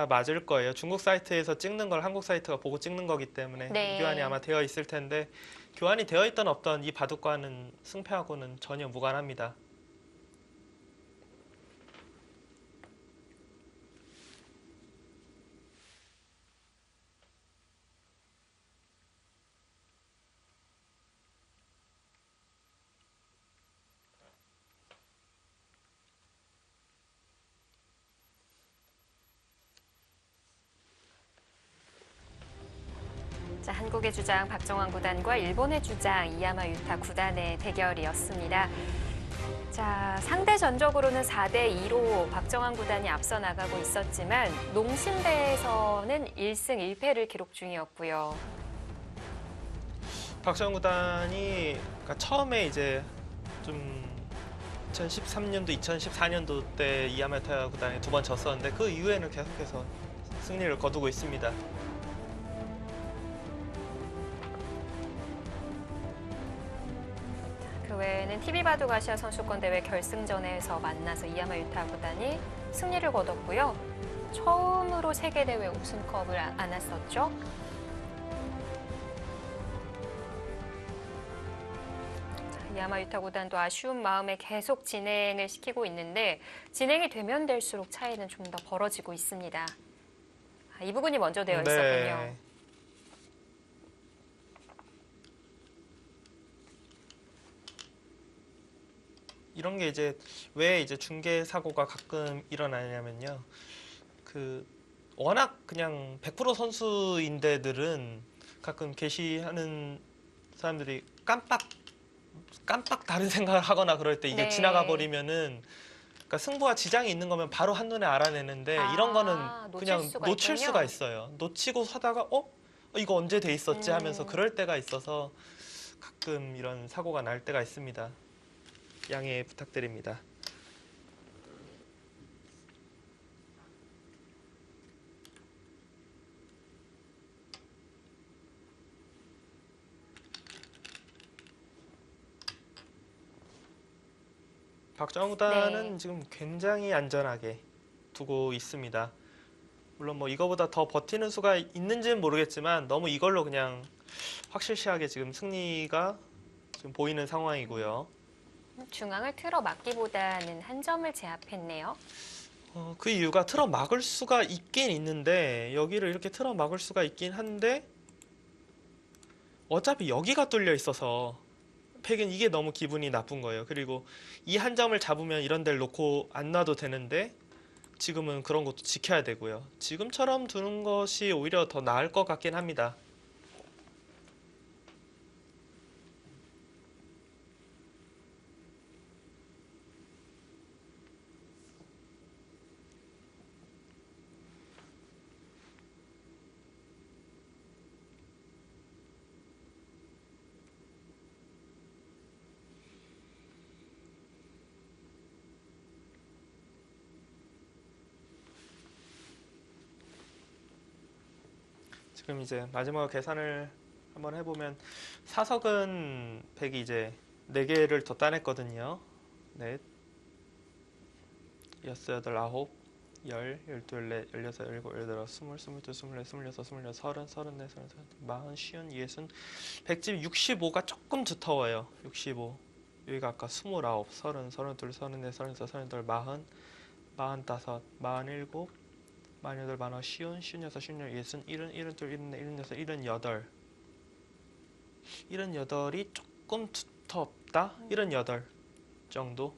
맞을 거예요. 중국 사이트에서 찍는 걸 한국 사이트가 보고 찍는 거기 때문에 네. 교환이 아마 되어 있을 텐데 교환이 되어 있던 없던 이 바둑과는 승패하고는 전혀 무관합니다. 자, 한국의 주장 박정환 구단과 일본의 주장 이야마 유타 구단의 대결이었습니다. 자, 상대 전적으로는 4대2로 박정환 구단이 앞서 나가고 있었지만 농심대에서는 1승 1패를 기록 중이었고요. 박정환 구단이 그러니까 처음에 이제 좀 2013년도, 2014년도 때 이야마타 구단에 2번 졌었는데 그 이후에는 계속해서 승리를 거두고 있습니다. 그 외에는 TV 바둑 아시아 선수권 대회 결승전에서 만나서 이야마 유타 구단이 승리를 거뒀고요. 처음으로 세계대회 우승컵을 안았었죠. 이야마 유타 구단도 아쉬운 마음에 계속 진행을 시키고 있는데 진행이 되면 될수록 차이는 좀 더 벌어지고 있습니다. 이 부분이 먼저 되어 있었군요. 이런 게 이제 왜 이제 중계 사고가 가끔 일어나냐면요. 그 워낙 그냥 100% 선수인데들은 가끔 게시하는 사람들이 깜빡 다른 생각을 하거나 그럴 때 이게 네. 지나가 버리면은 그러니까 승부와 지장이 있는 거면 바로 한눈에 알아내는데 이런 거는 그냥 놓칠 수가 있어요. 놓치고 하다가 이거 언제 돼 있었지 하면서 그럴 때가 있어서 가끔 이런 사고가 날 때가 있습니다. 양해 부탁드립니다. 박정환 구단은 지금 굉장히 안전하게 두고 있습니다. 물론 뭐 이거보다 더 버티는 수가 있는지는 모르겠지만 너무 이걸로 그냥 확실시하게 지금 승리가 지금 보이는 상황이고요. 중앙을 틀어 막기보다는 한 점을 제압했네요. 그 이유가 틀어 막을 수가 있긴 있는데 여기를 이렇게 틀어 막을 수가 있긴 한데 어차피 여기가 뚫려 있어서 팩은 이게 너무 기분이 나쁜 거예요. 그리고 이 한 점을 잡으면 이런 데를 놓고 안 놔도 되는데 지금은 그런 것도 지켜야 되고요. 지금처럼 두는 것이 오히려 더 나을 것 같긴 합니다. 지금 이제 마지막 계산을 한번 해보면 사석은 100이 이제 4개를 더 따냈거든요. 넷, 6, 8, 9, 10, 12, 14, 16, 17, 20, 22, 24, 26, 27, 30, 34, 35, 40, 50, 60, 65가 조금 두터워요. 65. 여기가 아까 29, 30, 32, 34, 34, 38, 40, 45, 47, 48, 49, 50, 56, 57, 60, 61, 62, 64, 78이 조금 두텁다? 78 정도?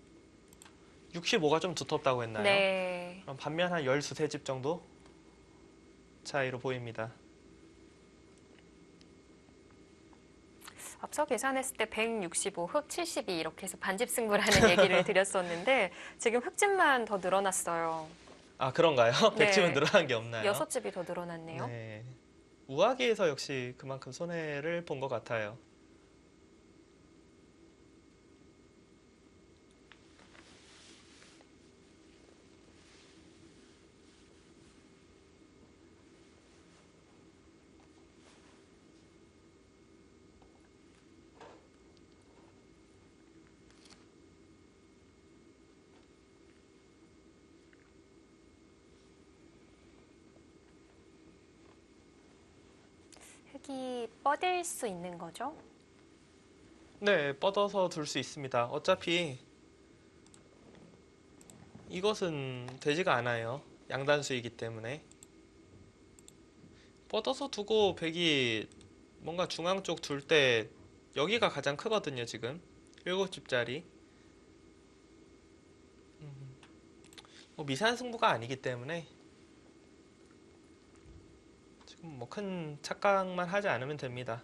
65가 좀 두텁다고 했나요? 네. 그럼 반면 한 12집 정도 차이로 보입니다. 앞서 계산했을 때 165, 흑 72 이렇게 해서 반집 승부라는 얘기를 드렸었는데 지금 흑집만 더 늘어났어요. 아 그런가요? 네. 100집은 늘어난 게 없나요? 6집이 더 늘어났네요. 네. 우아기에서 역시 그만큼 손해를 본 것 같아요. 흙이 뻗을 수 있는 거죠? 네, 뻗어서 둘 수 있습니다. 어차피 이것은 되지가 않아요. 양단수이기 때문에. 뻗어서 두고 백이 뭔가 중앙 쪽 둘 때 여기가 가장 크거든요, 지금. 7집짜리. 뭐 미산 승부가 아니기 때문에 지금 뭐 큰 착각만 하지 않으면 됩니다.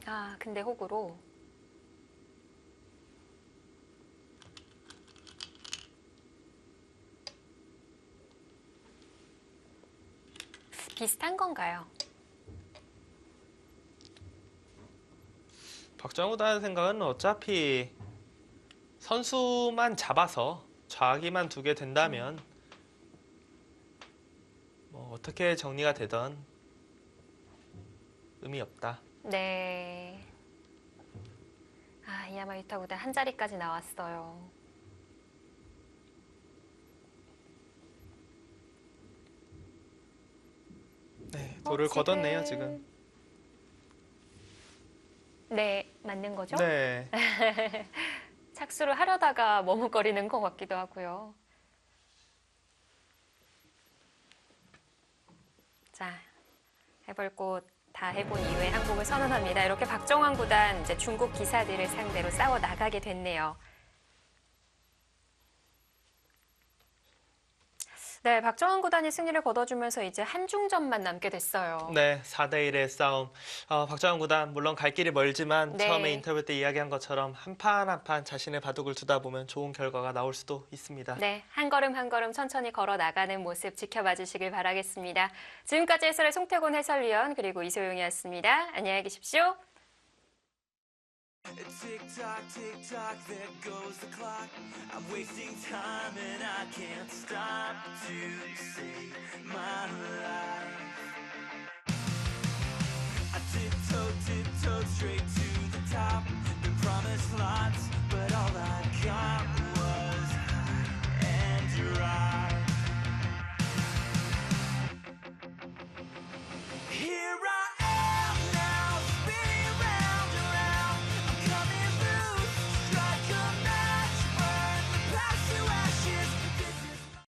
아, 근데 혹으로. 비슷한 건가요? 박정우다는 생각은 어차피 선수만 잡아서 좌기만 두게 된다면 뭐 어떻게 정리가 되던 의미 없다. 네. 아, 이야마 유타 구단 한 자리까지 나왔어요. 네, 돌을 걷었네요, 지금. 네, 맞는 거죠? 네. 착수를 하려다가 머뭇거리는 것 같기도 하고요. 자, 해볼 곳 다 해본 이후에 항복을 선언합니다. 이렇게 박정환 구단 이제 중국 기사들을 상대로 싸워 나가게 됐네요. 네, 박정환 구단이 승리를 거둬주면서 이제 한중전만 남게 됐어요. 네, 4대1의 싸움. 박정환 구단 물론 갈 길이 멀지만 네. 처음에 인터뷰 때 이야기한 것처럼 한 판 한 판 자신의 바둑을 두다 보면 좋은 결과가 나올 수도 있습니다. 네, 한 걸음 한 걸음 천천히 걸어 나가는 모습 지켜봐 주시길 바라겠습니다. 지금까지 해설의 송태곤 해설위원 그리고 이소용이었습니다. 안녕히 계십시오. Tick tock, tick tock, there goes the clock. I'm wasting time and I can't stop to save my life. I tiptoed straight to